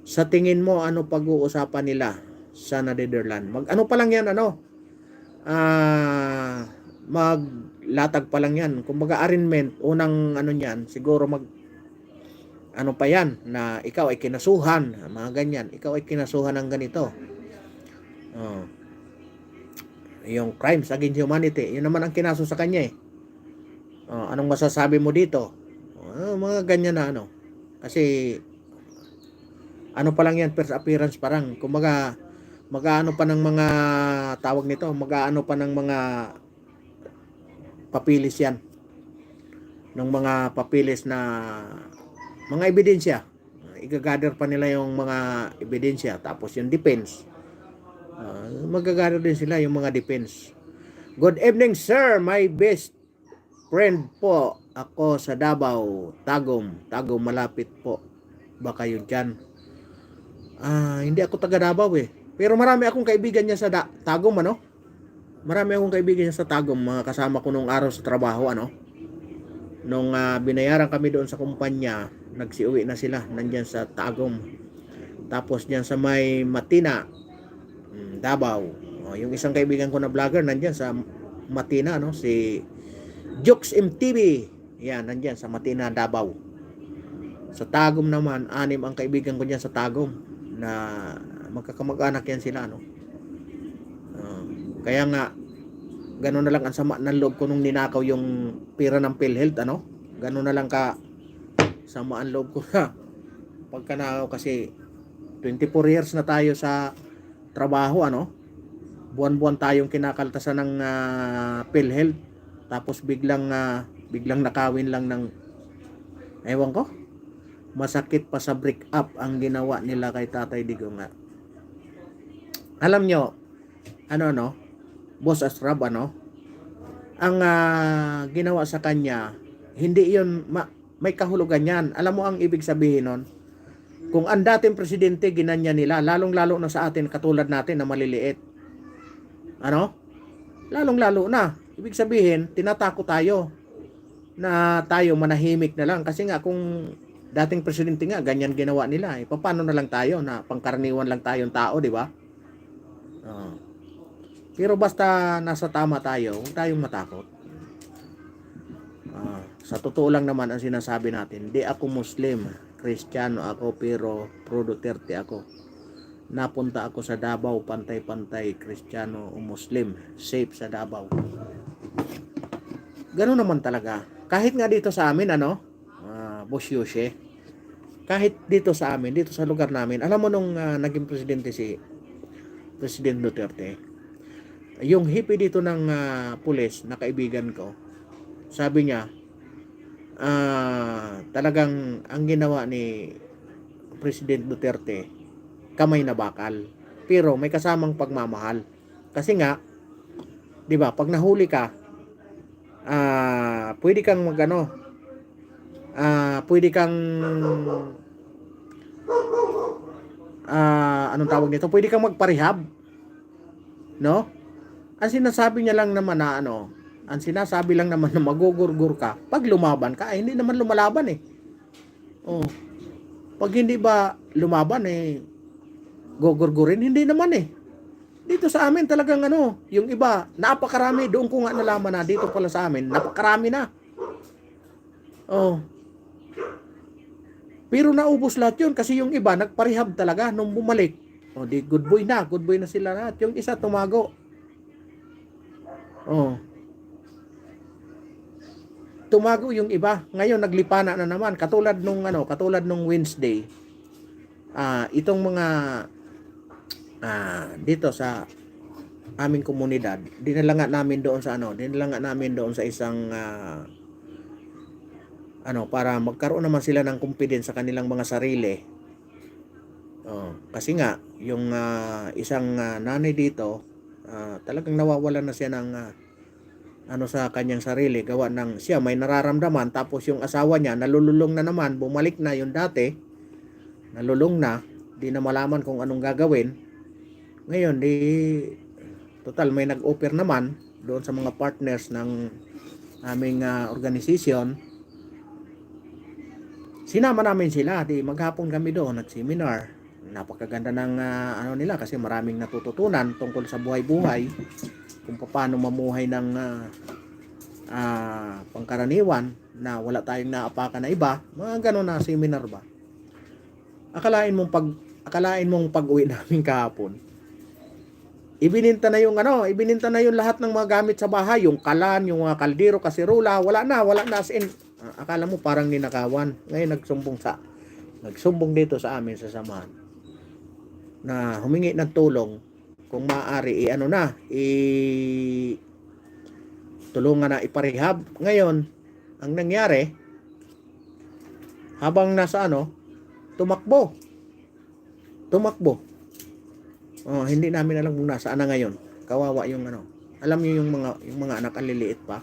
Sa tingin mo pag-uusapan nila sa Netherlands? Pa lang yan maglatag pa lang yan. Kumbaga arraignment, unang niyan, siguro pa yan, na ikaw ay kinasuhan, mga ganyan. Ikaw ay kinasuhan ng ganito. Yung crimes against humanity, yun naman ang kinaso sa kanya anong masasabi mo dito? Mga ganyan na Kasi pa lang yan, first appearance parang. Kumbaga mag-aano pa ng mga tawag nito, mag-aano pa ng mga papilis yan, ng mga papilis na mga ebidensya. Igagather pa nila yung mga ebidensya, tapos yung defense, magagather din sila yung mga defense. Good evening sir, my best friend po ako sa Davao, Tagum malapit po ba kayo dyan? Hindi ako taga Davao pero marami akong kaibigan niya sa Tagum Marami akong kaibigan niya sa Tagum, mga kasama ko nung araw sa trabaho Nung binayaran kami doon sa kumpanya, nagsiuwi na sila, nandiyan sa Tagum. Tapos diyan sa may Matina, Davao. Yung isang kaibigan ko na vlogger nandiyan sa Matina si Jokes MTV. Yan, nandiyan sa Matina, Davao. Sa Tagum naman, 6 ang kaibigan ko diyan sa Tagum na magkakamag-anak yan sila kaya nga gano'n na lang ang sama ng loob ko nung ninakaw yung pera ng PhilHealth gano'n na lang ka sama ang loob ko na pagkanakaw. Kasi 24 years na tayo sa trabaho buwan-buwan tayong kinakaltasan ng PhilHealth, tapos biglang nakawin lang ng ewan ko, masakit pa sa break up ang ginawa nila kay Tatay Digong Alam nyo Boss Astrab ang ginawa sa kanya, hindi yun may kahulugan yan. Alam mo ang ibig sabihin nun? Kung ang dating presidente ginanya nila, lalong-lalo na sa atin katulad natin na maliliit. Ano? Lalong-lalo na. Ibig sabihin, tinatakot tayo na tayo manahimik na lang. Kasi nga kung dating presidente nga, ganyan ginawa nila. Paano na lang tayo na pangkaraniwan lang tayong tao, di ba? Pero basta nasa tama tayo, huwag tayong matakot. Sa totoo lang naman ang sinasabi natin, di ako Muslim, Kristiyano ako, pero pro Duterte ako. Napunta ako sa Davao, pantay-pantay, Kristiyano o Muslim, safe sa Davao. Gano'n naman talaga. Kahit nga dito sa amin, Boss Yoshe, kahit dito sa amin, dito sa lugar namin, alam mo nung naging presidente si President Duterte, yung hippie dito ng pulis na kaibigan ko, sabi niya, talagang ang ginawa ni President Duterte, kamay na bakal. Pero may kasamang pagmamahal. Kasi nga, di ba, pag nahuli ka, pwede kang pwede kang anong tawag nito? Pwede kang magparehab. No? Ang sinasabi niya lang naman na ang sinasabi lang naman na magugurgur ka pag lumaban ka, ay hindi naman lumalaban eh. Pag hindi ba lumaban gugurgurin, hindi naman eh. Dito sa amin talagang yung iba, napakarami, doon ko nga nalaman na dito pala sa amin, napakarami na. Pero naubos lahat yun kasi yung iba nagparehab talaga nung bumalik. Di good boy na sila lahat. Yung isa tumago. Tumago yung iba. Ngayon naglipana na naman katulad nung Wednesday. Itong mga dito sa aming komunidad, dinala nga namin doon sa isang para magkaroon naman sila ng confidence sa kanilang mga sarili. Kasi nga yung isang nanay dito, talagang nawawalan na siya ng sa kanyang sarili, gawa ng siya may nararamdaman, tapos yung asawa niya nalululong na naman, bumalik na yung dati, nalulung na, di na malaman kung anong gagawin. Ngayon total may nag-offer naman doon sa mga partners ng aming organisasyon. Sinama namin sila, maghapon kami doon at seminar. Napakaganda ng nila kasi maraming natututunan tungkol sa buhay-buhay, kung paano mamuhay ng pangkaraniwan na wala tayong naapakan na iba, mga gano'n na seminar ba. Akalain mong pag-uwi namin kahapon, ibininta na yung lahat ng mga gamit sa bahay, yung kalan, yung mga kaldero, kasirola, wala na as in. Akala mo parang ninakawan. Ngayon nagsumbong dito sa amin sa samahan na humingi ng tulong kung maaari tulungan na iparehab. Ngayon ang nangyari, habang nasa tumakbo. Hindi namin alam kung nasaan na ngayon. Kawawa yung alam niyo yung mga anak aliliit pa,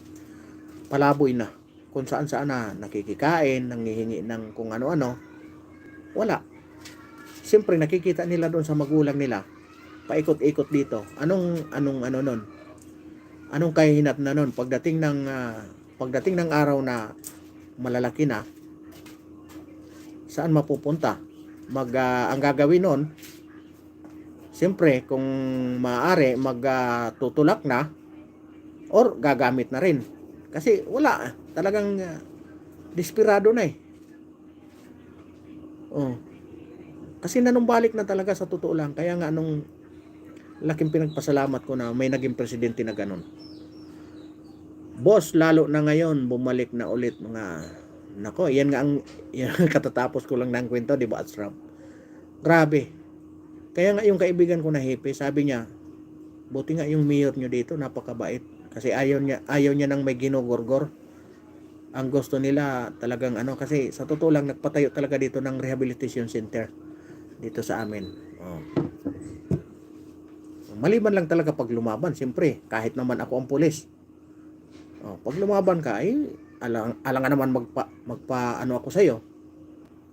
palaboy na kung saan na nakikikain, nanghihingi ng kung ano-ano. Wala. Siyempre nakikita nila doon sa magulang nila, paikot-ikot dito. Anong kahihinat na noon pagdating ng araw na malalaki na, saan mapupunta? Ang gagawin noon, siyempre kung maaari magtutulak na or gagamit na rin. Kasi wala, talagang desperado na eh. Kasi nanumbalik na talaga sa totoo lang. Kaya nga laking pinagpasalamat ko na may naging presidente na ganun. Boss, lalo na ngayon, bumalik na ulit yan nga yan, katatapos ko lang ng kwento, di ba, Asrap? Grabe. Kaya nga yung kaibigan ko na hippie, sabi niya, buti nga yung mayor nyo dito, napakabait. Kasi ayaw niya nang may ginugurgor. Ang gusto nila talagang kasi sa totoo lang nagpatayo talaga dito ng rehabilitation center dito sa amin. Maliban lang talaga pag lumaban, siyempre, kahit naman ako ang pulis. Pag lumaban ka, alang naman magpa ano ako sa iyo.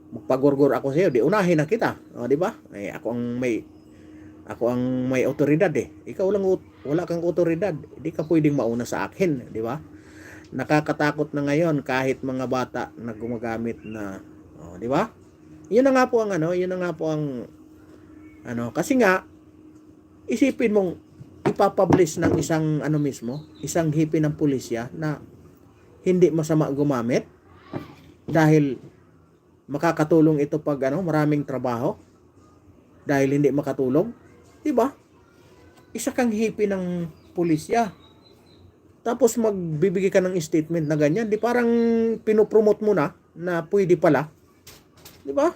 Magpagurgur ako sa iyo, di unahin na kita. O, di ba? Eh, ako ang may otoridad eh. Ikaw lang wala kang otoridad. Hindi ka pwedeng mauna sa akin, di ba? Nakakatakot na ngayon kahit mga bata na gumagamit na, di ba? Yun na nga po ang yun na nga po ang kasi nga isipin mong ipapublish ng isang isang hipi ng pulisya na hindi masama gumamit dahil makakatulong ito pag maraming trabaho dahil hindi makatulog, 'di ba? Isa kang hipi ng pulisya. Tapos magbibigay ka ng statement na ganyan, di parang pinopromote mo na pwede pala. 'Di ba?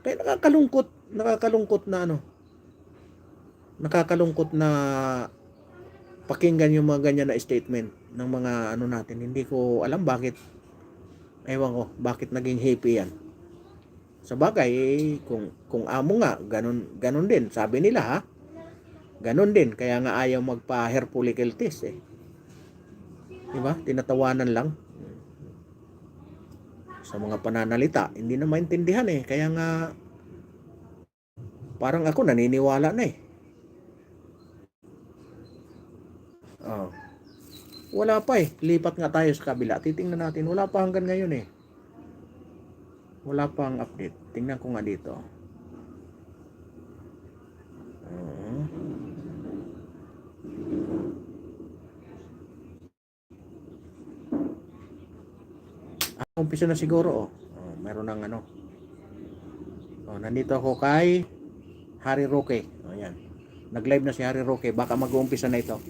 Kaya nakakalungkot na pakinggan yung mga ganyan na statement ng mga natin. Hindi ko alam bakit. Ewan ko, bakit naging happy yan. Sa bagay, kung amo nga, ganun din. Sabi nila ganun din. Kaya nga ayaw magpa-hair follicle test eh. Diba? Tinatawanan lang. Sa mga pananalita, hindi na maintindihan eh. Kaya nga, parang ako naniniwala na eh. Wala pa eh. Lipat nga tayo sa kabila. Titingnan natin. Wala pa hanggang ngayon eh. Wala pa ang update. Tingnan ko nga dito. Umpisa na siguro meron ng nandito ako kay Harry Roque. Yan. Nag-live na si Harry Roque. Baka mag-uumpisa na ito.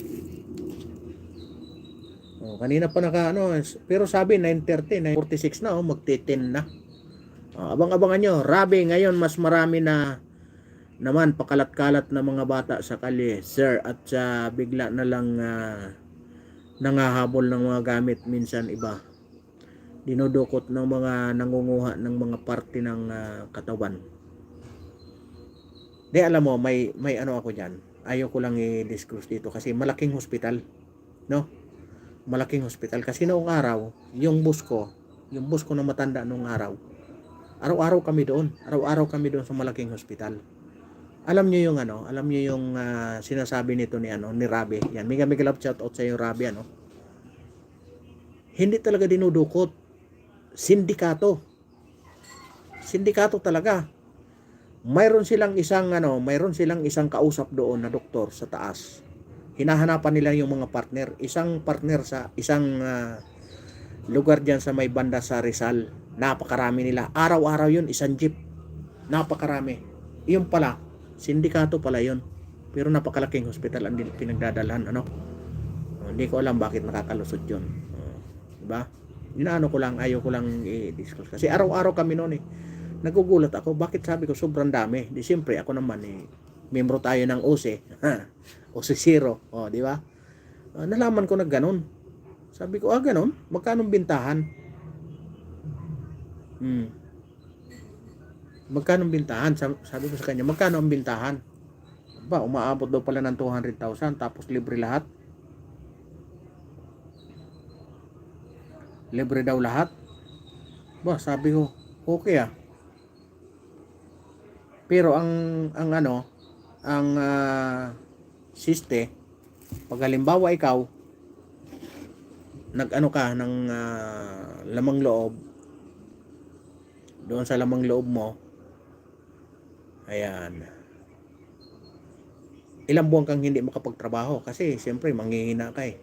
Kanina pa pero sabi 9:30, 9:46 na magti-10 na. Abang-abangan nyo. Rabi, ngayon mas marami na naman pakalat-kalat na mga bata sa kalye, sir, at bigla na lang nangahabol ng mga gamit, minsan iba dinudukot ng mga nangunguha ng mga parte ng katawan. Di alam mo, may ako diyan. Ayaw ko lang i-disclose dito kasi malaking hospital, no? Malaking hospital kasi noong araw, yung bus ko na matanda noong araw, araw-araw kami doon sa malaking hospital. Alam niyo yung sinasabi nito ni Rabi. Yan, mega love shout out sa iyo, Rabi, Hindi talaga dinudukot. Sindikato talaga. Mayroon silang isang kausap doon na doktor sa taas. Hinahanapan nila yung mga partner. Isang partner sa isang lugar diyan sa may banda sa Rizal. Napakarami nila. Araw-araw yun, isang jeep. Napakarami. Yung pala, sindikato pala yun. Pero napakalaking hospital ang pinagdadalhan. Hindi ko alam bakit nakakalusot yun. Diba? Ayaw ko lang i-discuss. Kasi araw-araw kami noon eh. Nagugulat ako. Bakit sabi ko sobrang dami? Di siyempre ako naman membro tayo ng OSE. OSE 0. Di ba? Nalaman ko na ganun. Sabi ko, ganun? Magkano bintahan? Magkano bintahan? Sabi ko sa kanya, magkano ang bintahan? Umaabot daw pala ng 200,000 tapos libre lahat. Libre daw lahat. Sabi ko, okay Pero ang siste, pag halimbawa ikaw ka ng lamang loob, doon sa lamang loob mo, ayan, ilang buwan kang hindi makapagtrabaho kasi siyempre manghihina ka eh.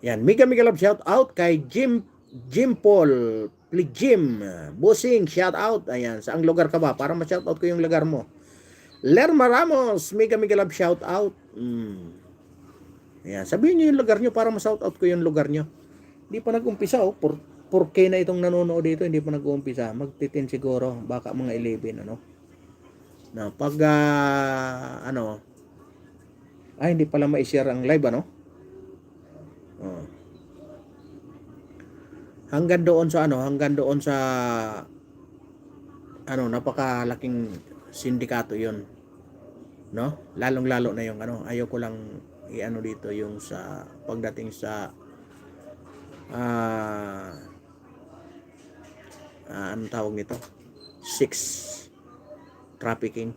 Yan, mega love shout out kay Jim Paul, please Jim, Busing, shout out. Ayan, saang lugar ka ba? Para ma-shout out ko yung lugar mo. Lerma Ramos, mega love shout out. Ayan, sabihin niyo yung lugar niyo para ma-shout out ko yung lugar niyo. Hindi pa nag-umpisa 4K na itong nanonood dito, hindi pa nag-uumpisa. Magtitin siguro, baka mga 11 Na pag hindi pala ma-share ang live hanggang doon sa napakalaking sindikato 'yon, no? Lalong-lalo na yung ayaw ko lang dito yung sa pagdating sa ah anong tawag nito? Sex trafficking.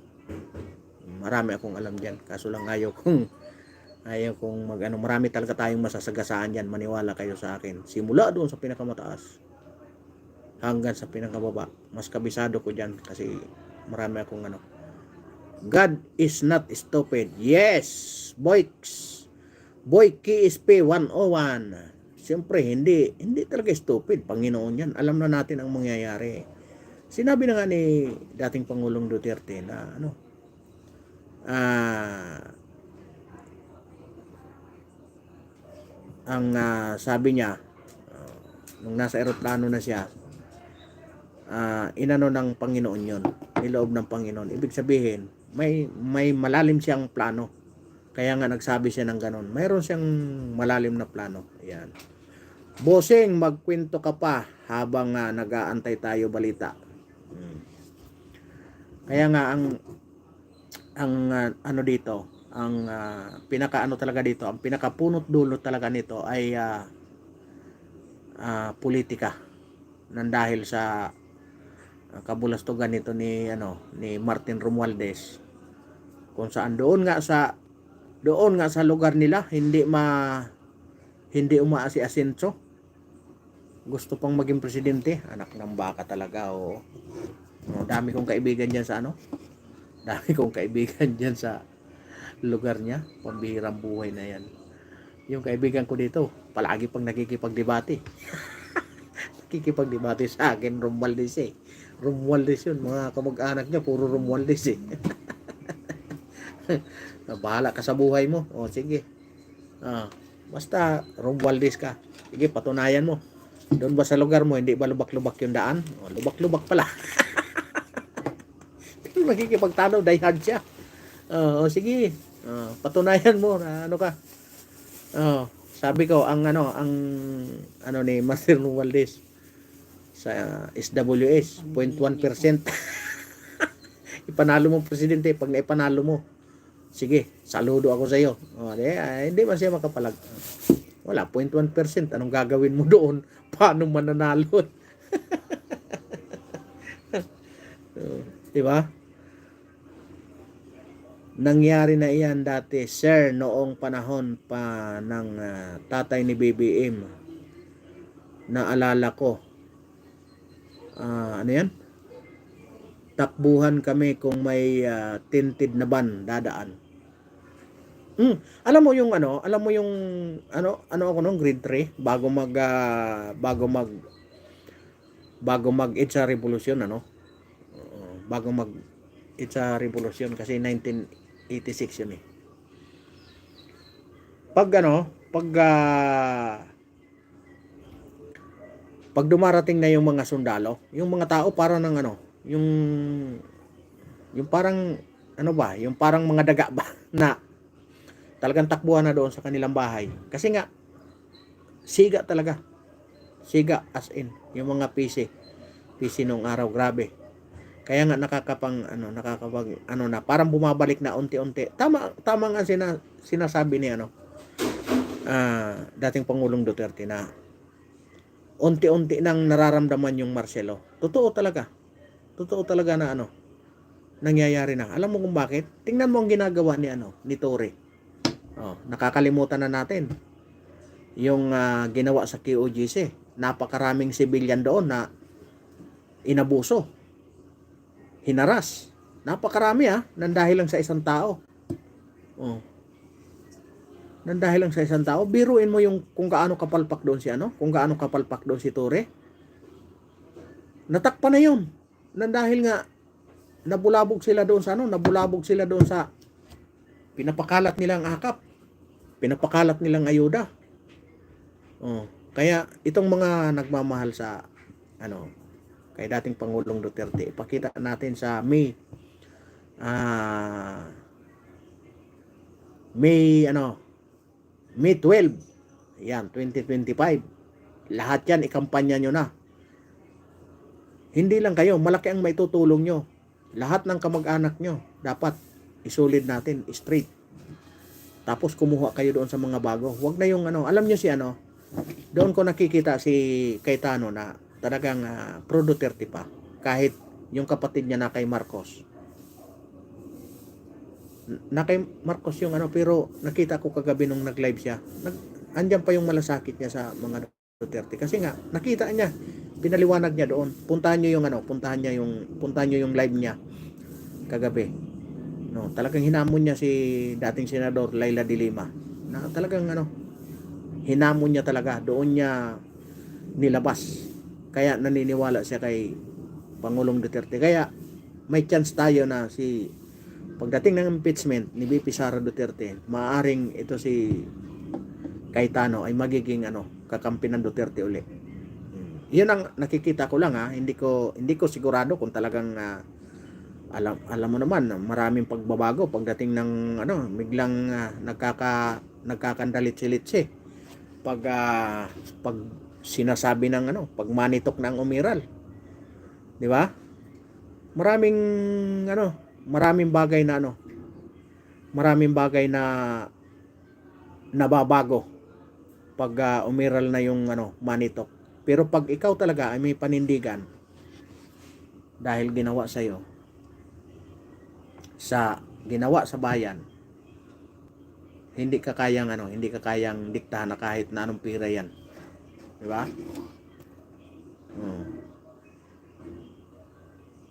Marami akong alam diyan. Kaso lang ayaw kong marami talaga tayong masasagasaan diyan, maniwala kayo sa akin. Simula doon sa pinakamataas hanggang sa pinakababa. Mas kabisado ko diyan kasi marami akong God is not stupid. Yes, Boy KSP 101. Siyempre, hindi talaga stupid. Panginoon yan. Alam na natin ang mangyayari. Sinabi na nga ni dating Pangulong Duterte na sabi niya, nung nasa eroplano na siya, inano ng Panginoon yon, niloob ng Panginoon. Ibig sabihin, may malalim siyang plano. Kaya nga nagsabi siya ng ganon. Mayroon siyang malalim na plano. Ayan. Bossing, magkwento ka pa habang nag-aantay tayo balita. Kaya nga ang dito, ang talaga dito, ang pinakapunot dulo talaga nito ay politika. Nang dahil sa kabulastugan nito ni Martin Romualdez, kung saan doon nga sa lugar nila hindi umaasi-asenso. Gusto pang maging presidente. Anak ng baka talaga. Dami kong kaibigan diyan sa dami kong kaibigan diyan sa lugar niya. Pambihirang buhay na yan. Yung kaibigan ko dito, palagi pang nakikipagdebate. Nakikipagdebate sa akin, Romualdez Romualdez yun. Mga kamag-anak niya, puro Romualdez Bahala ka sa buhay mo. Sige. Basta Romualdez ka. Sige, patunayan mo. Doon ba sa lugar mo, hindi ba lubak-lubak yung daan? Lubak-lubak pala. Magkikipagtanaw, diehard siya. Sige. Patunayan mo na ka. Sabi ko, ang ni Master Romualdez sa SWS, 0.1%. Ipanalo mo presidente, pag naipanalo mo, sige, saludo ako sa iyo. Hindi man siya makapalag. Wala, 0.1%. Anong gagawin mo doon? Paano mananalo? Diba? Nangyari na iyan dati, sir, noong panahon pa ng tatay ni BBM. Naalala ko. Ano yan? Takbuhan kami kung may tinted na van dadaan. Alam mo yung ako nung grade 3 bago mag It's a Revolution bago mag It's a Revolution kasi 1986 yun pag dumarating na yung mga sundalo, yung mga tao para ng yung parang yung parang mga daga ba na talagang takbuhan na doon sa kanilang bahay. Kasi nga, siga talaga. Siga as in. Yung mga PC nung araw, grabe. Kaya nga parang bumabalik na unti-unti. Tama nga sinasabi ni dating Pangulong Duterte na unti-unti nang nararamdaman yung Marcelo. Totoo talaga na nangyayari na. Alam mo kung bakit? Tingnan mo ang ginagawa ni Torre. Nakakalimutan na natin yung ginawa sa QOGC. Napakaraming civilian doon na inabuso, hinaras. Napakarami nang dahil lang sa isang tao. Nang dahil lang sa isang tao. Biruin mo yung kung kaano kapalpak doon si Torre. Natakpan na yun. Nang dahil nga nabulabog sila doon sa pinapakalat nilang akap. Pinapakalat nilang ayuda. Kaya itong mga nagmamahal sa kay dating Pangulong Duterte, ipakita natin sa May 12. Yan, 2025. Lahat yan ikampanya nyo na. Hindi lang kayo, malaki ang maitutulong nyo. Lahat ng kamag-anak nyo dapat isulid natin straight. Tapos kumuha kayo doon sa mga bago. Huwag na yung alam nyo si Doon ko nakikita si Cayetano na talagang pro Duterte pa. Kahit yung kapatid niya na kay Marcos. Na kay Marcos yung ano, pero nakita ko kagabi nung nag-live siya. Andyan pa yung malasakit niya sa mga Duterte. Kasi nga, nakita niya, pinaliwanag niya doon. Puntahan niyo yung live niya kagabi. No, talagang hinamon niya si dating senador Laila de Lima. Na talagang hinamon niya talaga, doon niya nilabas. Kaya naniniwala siya kay Pangulong Duterte. Kaya may chance tayo na pagdating ng impeachment ni VP Sara Duterte, maaaring ito si Cayetano ay magiging kakampi ng Duterte uli. Yun ang nakikita ko lang hindi ko sigurado kung talagang alam mo naman, maraming pagbabago pagdating ng biglang nagkakandalit-silitsi pag sinasabi ng pag manitok ng umiral. Di ba? Maraming maraming bagay na nababago pag umiral na yung manitok. Pero pag ikaw talaga ay may panindigan dahil ginawa sa bayan, hindi ka kayang diktahan na kahit na anong pira yan. Di ba?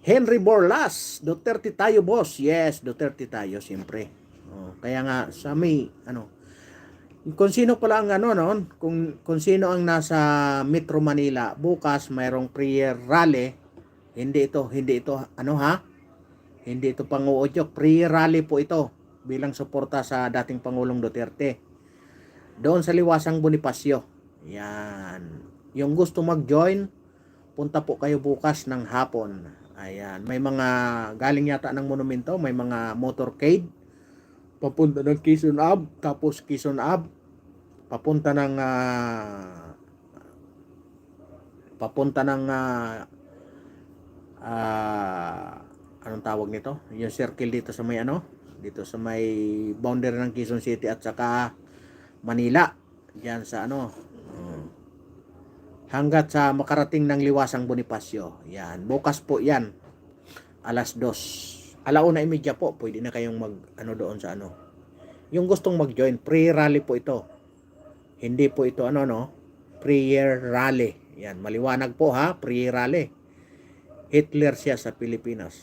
Henry Borlas, Duterte tayo boss. Yes, Duterte tayo siyempre. Kaya nga sa kung sino pala ang kung sino ang nasa Metro Manila, bukas mayroong prayer rally. Hindi ito hindi ito pang-uudyok. Prayer rally po ito bilang suporta sa dating Pangulong Duterte. Doon sa Liwasang Bonifacio. Yan. Yung gusto mag-join, punta po kayo bukas ng hapon. Ayan. May mga galing yata ng monumento, may mga motorcade papunta ng Quezon Ave, tapos Quezon Ave papunta ng anong tawag nito? Yung circle dito sa may dito sa may boundary ng Quezon City at saka Manila. Diyan sa hanggat sa makarating ng Liwasang Bonifacio. Yan, bukas po yan. Alas 2. 1:30 po, pwede na kayong doon sa Yung gustong mag-join, pre-rally po ito. Hindi po ito prayer rally. Yan, maliwanag po pre-rally. Hitler siya sa Pilipinas.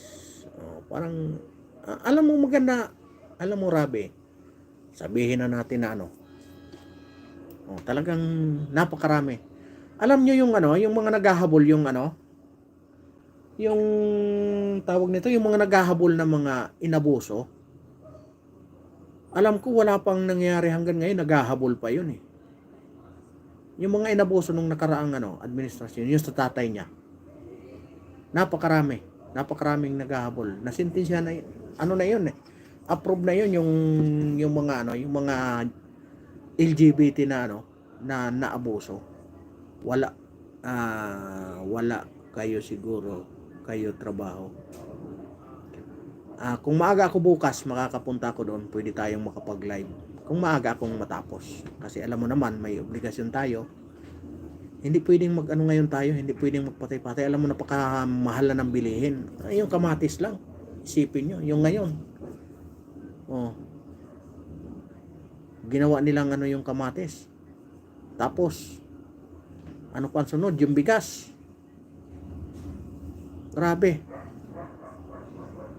Parang alam mo maganda, alam mo Rabi, sabihin na natin na talagang napakarami. Alam nyo yung yung mga naghahabol yung tawag nito, yung mga naghahabol na mga inabuso. Alam ko wala pang nangyayari hanggang ngayon, naghahabol pa yun eh. Yung mga inabuso nung nakaraang administrasyon, yung sa tatay niya. Napakaraming naghahabol. Nasintensya na na yun eh. Approve na yun yung mga yung mga LGBT na naabuso. Wala kayo siguro, kayo trabaho. Kung maaga ako bukas, makakapunta ako doon, pwede tayong makapag-live. Kung maaga akong matapos. Kasi alam mo naman, may obligasyon tayo. Hindi pwedeng ngayon tayo, hindi pwedeng magpatay-patay. Alam mo, napakamahal na ng bilihin. Yung kamatis lang. Isipin nyo, yung ngayon. Ginawa nilang yung kamatis. Tapos, ano pa ang sunod? Yung bigas. Grabe.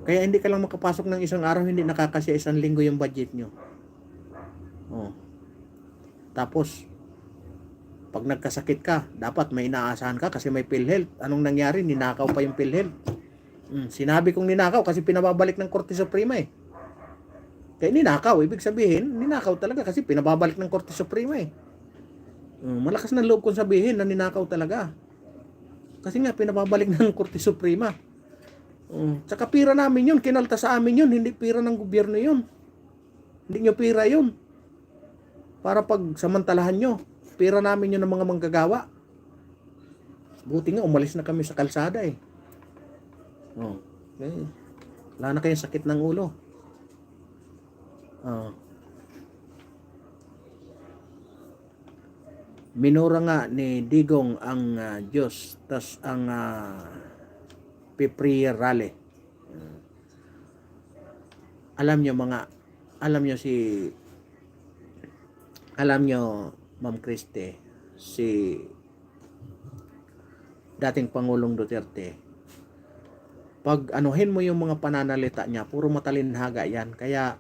Kaya hindi ka lang makapasok ng isang araw, hindi nakakasya 1 linggo yung budget nyo. Tapos, pag nagkasakit ka, dapat may inaasahan ka kasi may PhilHealth. Anong nangyari? Ninakaw pa yung PhilHealth. Sinabi kong ninakaw kasi pinababalik ng Korte Suprema eh. Kaya ninakaw, ibig sabihin, ninakaw talaga kasi pinababalik ng Korte Suprema eh. Malakas ng loob kong sabihin na ninakaw talaga. Kasi nga, pinababalik ng Korte Suprema. Tsaka pira namin yun, kinalta sa amin yun, hindi pira ng gobyerno yun. Hindi nyo pira yun. Para pag samantalahan nyo, pira namin yun ng mga manggagawa. Buti nga, umalis na kami sa kalsada eh. Okay. Wala na kayong sakit ng ulo. minura nga ni Digong ang Diyos, tas ang P-prayer rally. Alam nyo alam nyo Ma'am Christie, si dating Pangulong Duterte, pag anuhin mo yung mga pananalita niya, puro matalinhaga yan. Kaya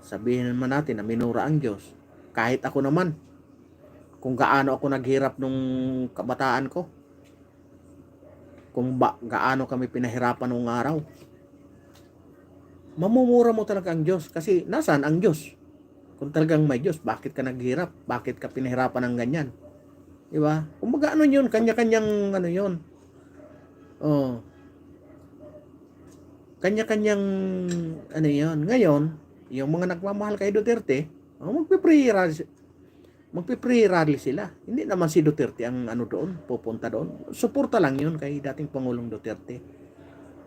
sabihin naman natin na minura ang Diyos. Kahit ako naman, kung gaano ako naghirap nung kabataan ko, kung gaano kami pinahirapan nung araw, mamumura mo talaga ang Diyos. Kasi nasaan ang Diyos? Kung talagang may Diyos, bakit ka naghirap? Bakit ka pinahirapan ng ganyan? Diba? Kung ano yun, kanya-kanyang ano yun. Oh. Kanya-kanyang ano yun. Ngayon, yung mga nagmamahal kay Duterte, magpe-prayer rally sila. Hindi naman si Duterte ang ano doon, pupunta doon. Suporta lang yun kay dating Pangulong Duterte.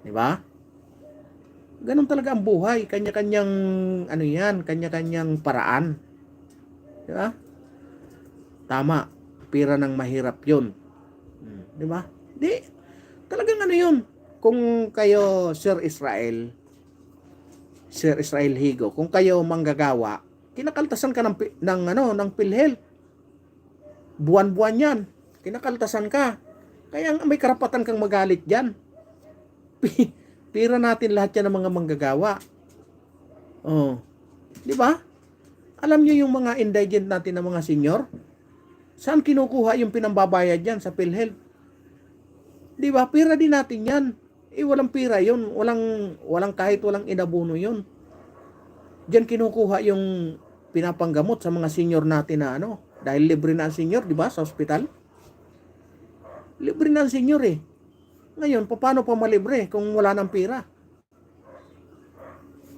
Diba? Ganun talaga ang buhay. Kanya-kanyang ano yan, kanya-kanyang paraan. Diba? Tama. Pira ng mahirap yun. Diba? Di, talagang ano yun. Kung kayo, Sir Israel Higo, kung kayo manggagawa, kinakaltasan ka ng PhilHealth. Buwan-buwan yan. Kinakaltasan ka. Kaya may karapatan kang magalit dyan. Pira natin lahat yan ng mga manggagawa. Oh. Di ba? Alam nyo yung mga indigent natin ng mga senior? Saan kinukuha yung pinambabayad yan sa PhilHealth? Di ba? Pira din natin yan. Walang pira yun. Walang kahit walang inabuno yun. Diyan kinukuha yung pinapanggamot sa mga senior natin na ano. Dahil libre na ang senior, di ba? Sa ospital. Libre na ang senior eh. Ngayon, paano pa malibre kung wala ng pira?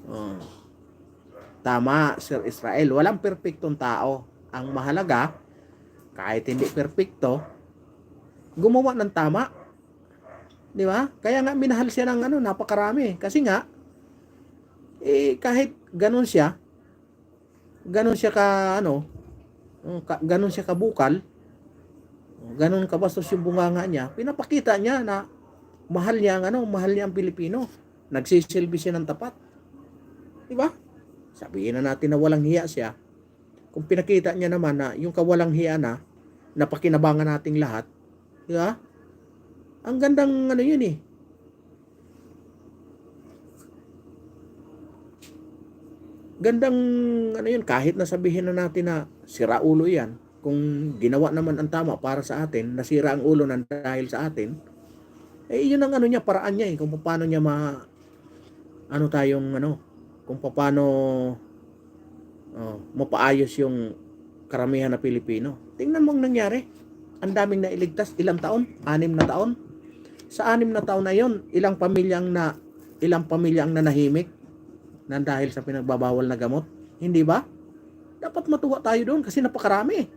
Oh. Tama, Sir Israel. Walang perpektong tao. Ang mahalaga, kahit hindi perpekto, gumawa ng tama. Di ba? Kaya nga minahal siya ng napakarami. Kasi nga, kahit ganun siya ganun siya kabukal, ganun kabastos yung bunganga niya, pinapakita niya na mahal niya ang Pilipino. Nagsisilbi siya ng tapat. Di ba? Sabihin na natin na walang hiya siya. Kung pinakita niya naman na yung kawalang hiya na napakinabangan nating lahat, di ba? Ang gandang yun eh. Gandang yun, kahit na sabihin na natin na sira ulo yan, kung ginawa naman ang tama para sa atin, nasira ang ulo ng dahil sa atin, yun ang niya, paraan niya eh, kung paano niya kung paano mapaayos yung karamihan na Pilipino. Tingnan mo ang nangyari. Ang daming nailigtas, ilang taon? 6 na taon. Sa 6 na taon na yon, ilang pamilya ang nanahimik na dahil sa pinagbabawal na gamot? Hindi ba? Dapat matuwa tayo doon kasi napakarami.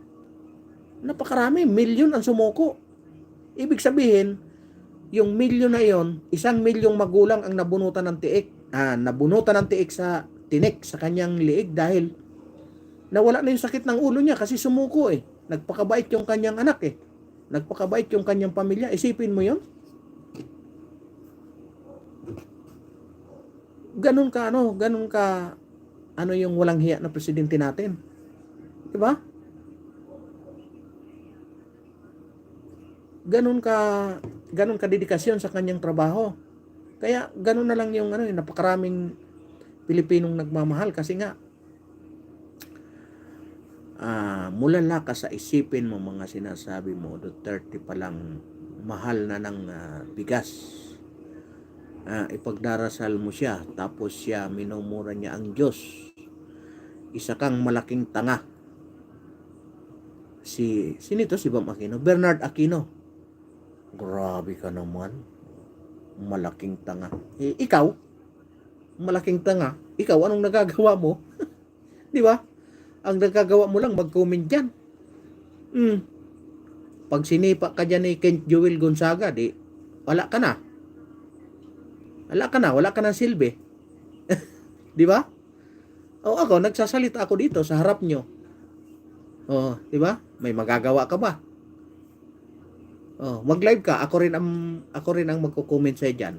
Milyon ang sumuko. Ibig sabihin, yung milyon na yon, 1 milyong magulang ang nabunutan ng tiik sa tinik sa kanyang liig dahil nawala na yung sakit ng ulo niya kasi sumuko eh. Nagpakabait yung kanyang anak eh. Nagpakabait yung kanyang pamilya. Isipin mo yon. Ganun ka yung walang hiya na presidente natin. Diba? Ganun ka dedikasyon sa kanyang trabaho. Kaya ganun na lang yung napakaraming Pilipinong nagmamahal kasi nga mula lakas sa isipin mo mga sinasabi mo, Duterte pa lang mahal na ng bigas. Ipagdarasal mo siya, tapos siya minumura niya ang Diyos. Isa kang malaking tanga. Sino ito? Si Bam Aquino? Bernard Aquino. Grabe ka naman. Malaking tanga. Ikaw, malaking tanga. Ikaw, anong nagagawa mo? Di ba? Ang nagagawa mo lang, mag-comment dyan. Pag sinipa ka dyan ni Kent Joel Gonzaga, wala ka na. Wala ka na silbi. Di ba? O ako, nagsasalita ako dito sa harap nyo. Oh, di ba? May magagawa ka ba? Oh, mag-live ka. Ako rin ang magko-comment sa diyan.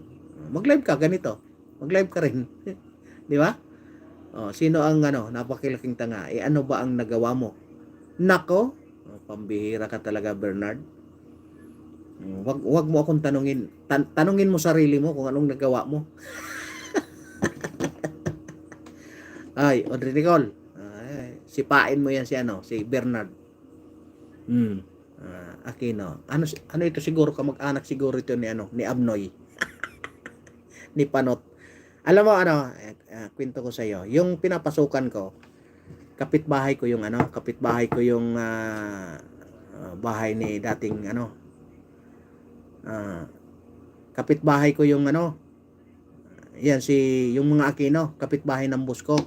Mag-live ka ganito. Mag-live ka rin. Di ba? Oh, sino ang napakilaking tanga? Ano ba ang nagawa mo? Nako, pambihira ka talaga, Bernard. Wag mo akong tanungin. Tanungin mo sarili mo kung anong nagawa mo. Ay, Audrey Nicole. Sipain mo yan si Bernard. Aquino. Ano ito siguro kamag-anak siguro ito ni Abnoy. Ni Panot. Alam mo kwento ko sa iyo. Yung pinapasukan ko, kapitbahay ko yung bahay ni dating kapitbahay ko yung yan yung mga Aquino, kapitbahay ng boss ko.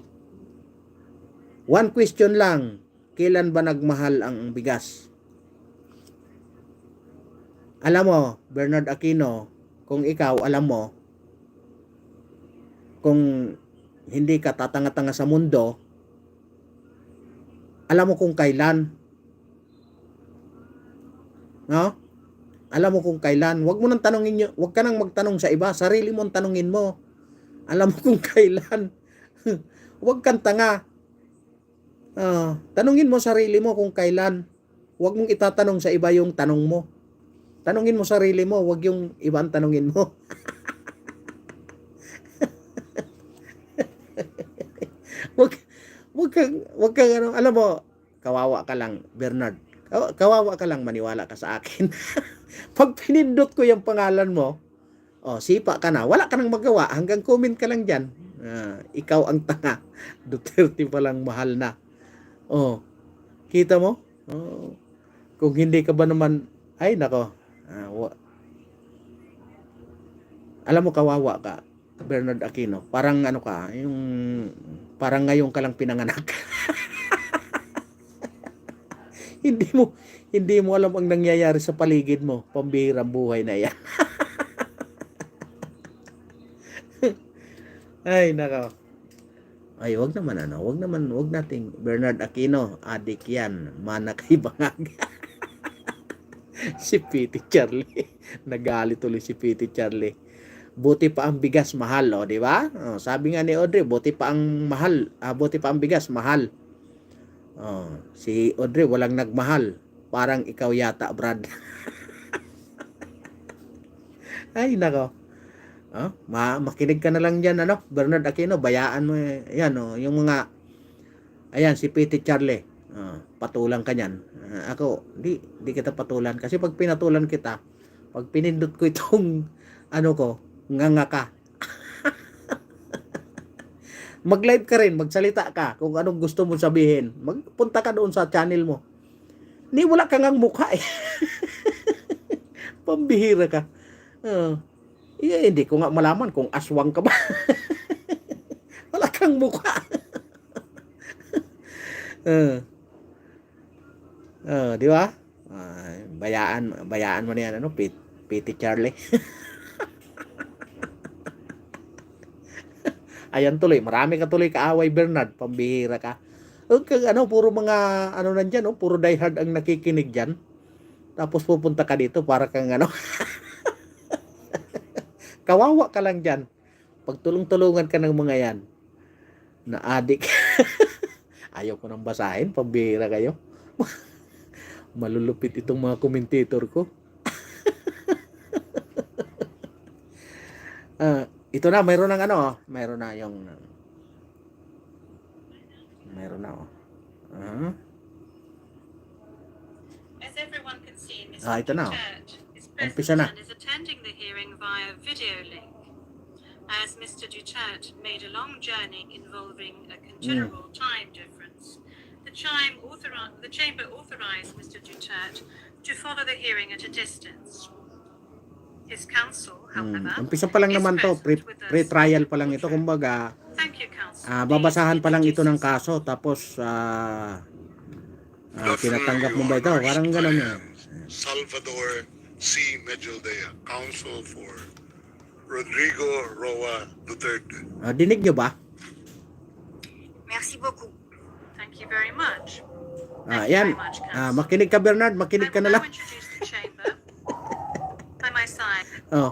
One question lang, kailan ba nagmahal ang bigas? Alam mo, Bernard Aquino, kung ikaw alam mo, kung hindi ka tatanga-tanga sa mundo, alam mo kung kailan. No? Alam mo kung kailan. Huwag ka nang magtanong sa iba, sarili mo ang tanungin mo. Alam mo kung kailan. Huwag kang tanga. Tanungin mo sarili mo kung kailan. Huwag mong itatanong sa iba yung tanong mo. Tanungin mo sarili mo, huwag yung iba ang tanungin mo. wag kang alam mo, kawawa ka lang, Bernard. Kawawa ka lang, maniwala ka sa akin. Pag pinindot ko yung pangalan mo, sipa ka na, wala ka nang magawa, hanggang comment ka lang dyan. Ikaw ang tanga. Duterte pa lang mahal na. Kita mo? Kung hindi ka ba naman, ay nako. Alam mo, kawawa ka, Bernard Aquino. Parang parang ngayon ka lang pinanganak. Hindi mo alam ang nangyayari sa paligid mo. Pambihirang buhay na yan. Ay, nako. Ay, wag nating Bernard Aquino, adik yan, mana kay bangag. Si Pity Charlie. Nagalit ulit si Pity Charlie. Buti pa ang bigas mahal, di ba? Sabi nga ni Audrey, buti pa ang bigas mahal. Si Audrey walang nagmahal. Parang ikaw yata, Brad. Ay, nako. Makinig ka na lang dyan, Bernard Aquino, bayaan mo yan, yung mga, ayan, si Pity Charlie, patulan ka nyan. Ako, di kita patulan, kasi pag pinatulan kita, pag pinindot ko itong, nganga ka. Mag-live ka rin, magsalita ka, kung anong gusto mo sabihin, magpunta ka doon sa channel mo. Wala kang ang mukha eh. Pambihira ka. Hindi ko nga malaman kung aswang ka ba. Wala kang mukha. Di ba? Bayaan mo na yan, Pity Charlie. Ayan tuloy, marami ka tuloy kaaway, Bernard, pambihira ka. Puro mga, nandyan, puro diehard ang nakikinig dyan. Tapos pupunta ka dito para kang kawawa ka lang dyan. Pagtulong-tulungan ka ng mga yan na adik. Ayaw ko nang basahin, pambihira kayo. Malulupit itong mga commentator ko. Ito na, mayroon na As everyone can see, ito na. is Umpisa na. present and is attending the hearing via video link. As Mr. Duterte made a long journey involving a considerable time difference, the chamber authorized Mr. Duterte to follow the hearing at a distance. His counsel, however, Umpisa pa lang naman to, pre-trial pa lang ito, kumbaga. Thank you, counsel. Babasahan pa lang ito ng kaso, tapos tinatanggap mo ba ito? Parang gano'n eh. Salvador C. Mejoldea, counsel for Rodrigo Roa Duterte. Dinig nyo ba? Merci beaucoup. Thank you very much. Thank you Yan. very much, Council. Makinig ka, Bernard. I Makinig ka will na now lang. introduce the chamber. By my side, Oh.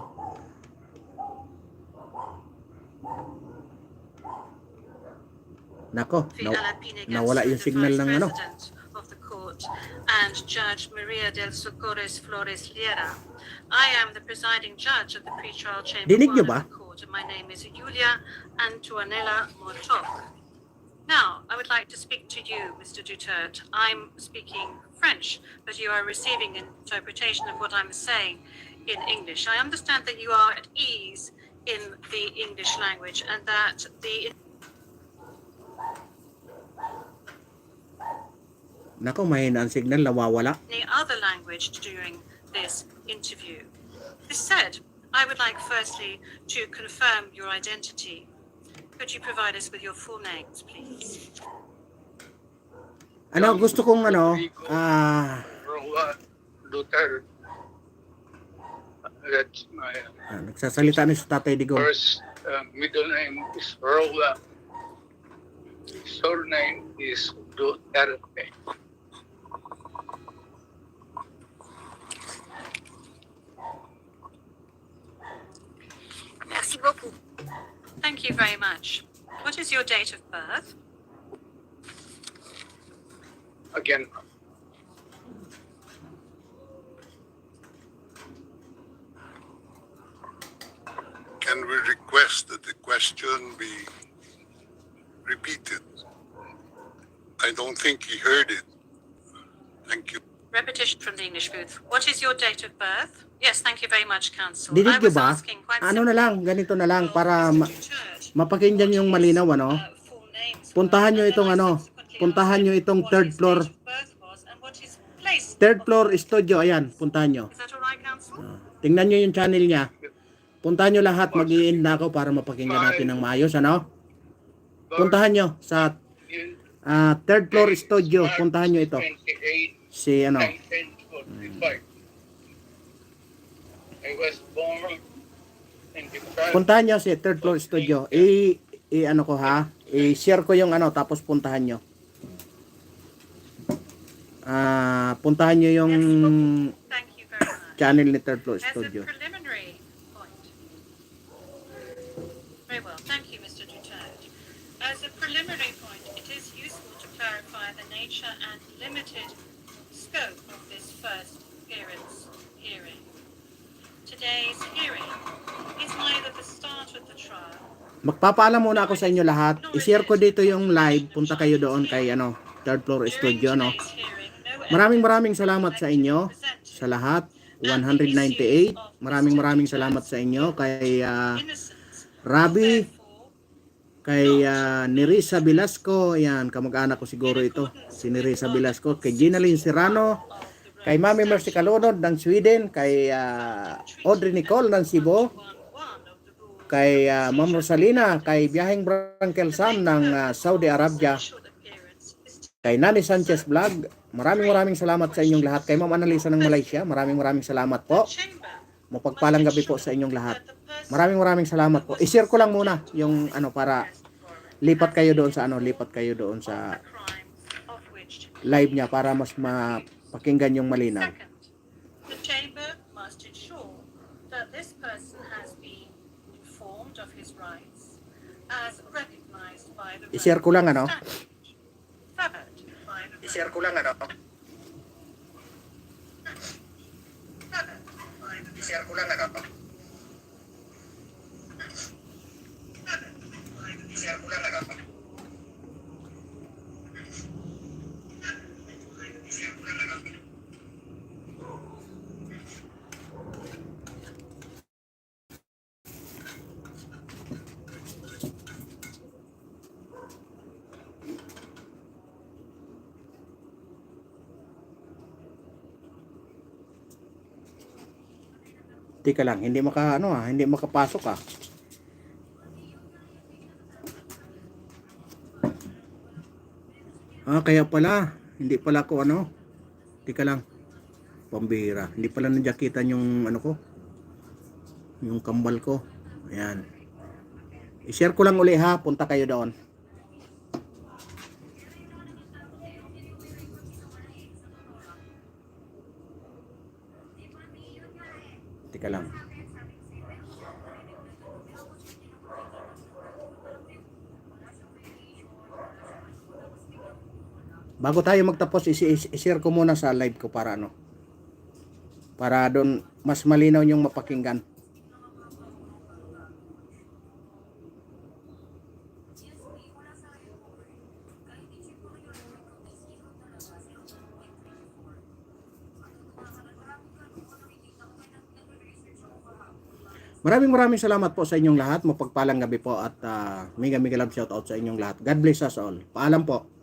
Nako, Fiala Pinegas, nawala yung the signal Vice ng ano. President of the court, and Judge Maria del Socorres Flores Liera. I am the presiding judge of the pretrial chamber Dinig 1 niyo of ba? the court, and my name is Julia Antuanella Mortok. Now, I would like to speak to you, Mr. Duterte. I'm speaking French, but you are receiving an interpretation of what I'm saying in English. I understand that you are at ease in the English language and that the Nako, mahina ang signal, nawawala. any other language during this interview. This said, I would like firstly to confirm your identity. Could you provide us with your full names, please? Ano, gusto kong ano, Roa Duterte. That's my nagsasalita na si Tatay Digong. first middle name is Roa. Surname is Duterte. Merci beaucoup. Thank you very much. What is your date of birth? Again, Can we request that the question be repeated? I don't think he heard it. Thank you. Repetition from the English booth. What is your date of birth? Yes, thank you very much, Council. Dinig I nyo was ba? asking quite Ano na simply, lang, ganito na lang, para Mr. Duterte, mapakinggan yung malinaw, ano? full names Puntahan nyo were, and itong then I ano, subsequently puntahan asked nyo itong what third his floor. date of birth was and what his place Third of floor birth studio, ayan, puntahan nyo. was. Is that all right, Council? Tingnan nyo yung channel niya. Puntahan nyo lahat, mag-i-end na ako para mapakinggan natin ng maayos, ano? Puntahan nyo sa in third floor studio, puntahan nyo ito. 28, Si ano, 1945. I was born in the province puntahan nyo si third floor studio. Ano ko ha, i-share ko yung ano, tapos puntahan nyo. Puntahan nyo yung Thank you very much. channel ni third floor As a studio. preliminary point. Very well, thank you, Mr. Duterte. As a preliminary point, it is useful to clarify the nature and limited scope of this first appearance hearing. Today's hearing is neither the start of the trial. Magpapaalam muna ako sa inyo lahat. I-share ko dito yung live. Punta kayo doon kay ano, third floor studio, no. Maraming salamat sa inyo, sa lahat. 198. Maraming salamat sa inyo kay Rabi, kay Nerissa Velasco, yan, kamag-anak ko siguro ito, si Nerissa Velasco, kay Ginaline Serrano, kay Mami Mercy Calunod ng Sweden, kay Audrey Nicole ng Cebu, kay Ma'am Rosalina, kay Biyaheng Brankel Sam ng Saudi Arabia, kay Nani Sanchez Vlog. Maraming salamat sa inyong lahat. Kay Ma'am Annalisa ng Malaysia, maraming salamat po. Mapagpalang gabi po sa inyong lahat. Maraming salamat po. I-share ko lang muna yung ano para lipat kayo doon sa live niya para mas mapakinggan yung malinaw. Second, the chamber must ensure that this person has been informed of his rights as recognized by the I-share ko lang ano. statute. Third, I-share ko lang ano. I-share ko lang ano. I-share ko lang ano. Tika lang, hindi hindi makapasok ah. Kaya pala, hindi pala ko ano. Tika lang. Pambihira. Hindi pala nandiyakitan yung ano ko. Yung kambal ko. Ayan. I-share ko lang uli ha, punta kayo doon. Teka lang. Bago tayo magtapos, i-share ko muna sa live ko para ano. Para doon mas malinaw yung mapakinggan. Maraming salamat po sa inyong lahat. Mapagpalang gabi po at mega love shout out sa inyong lahat. God bless us all. Paalam po.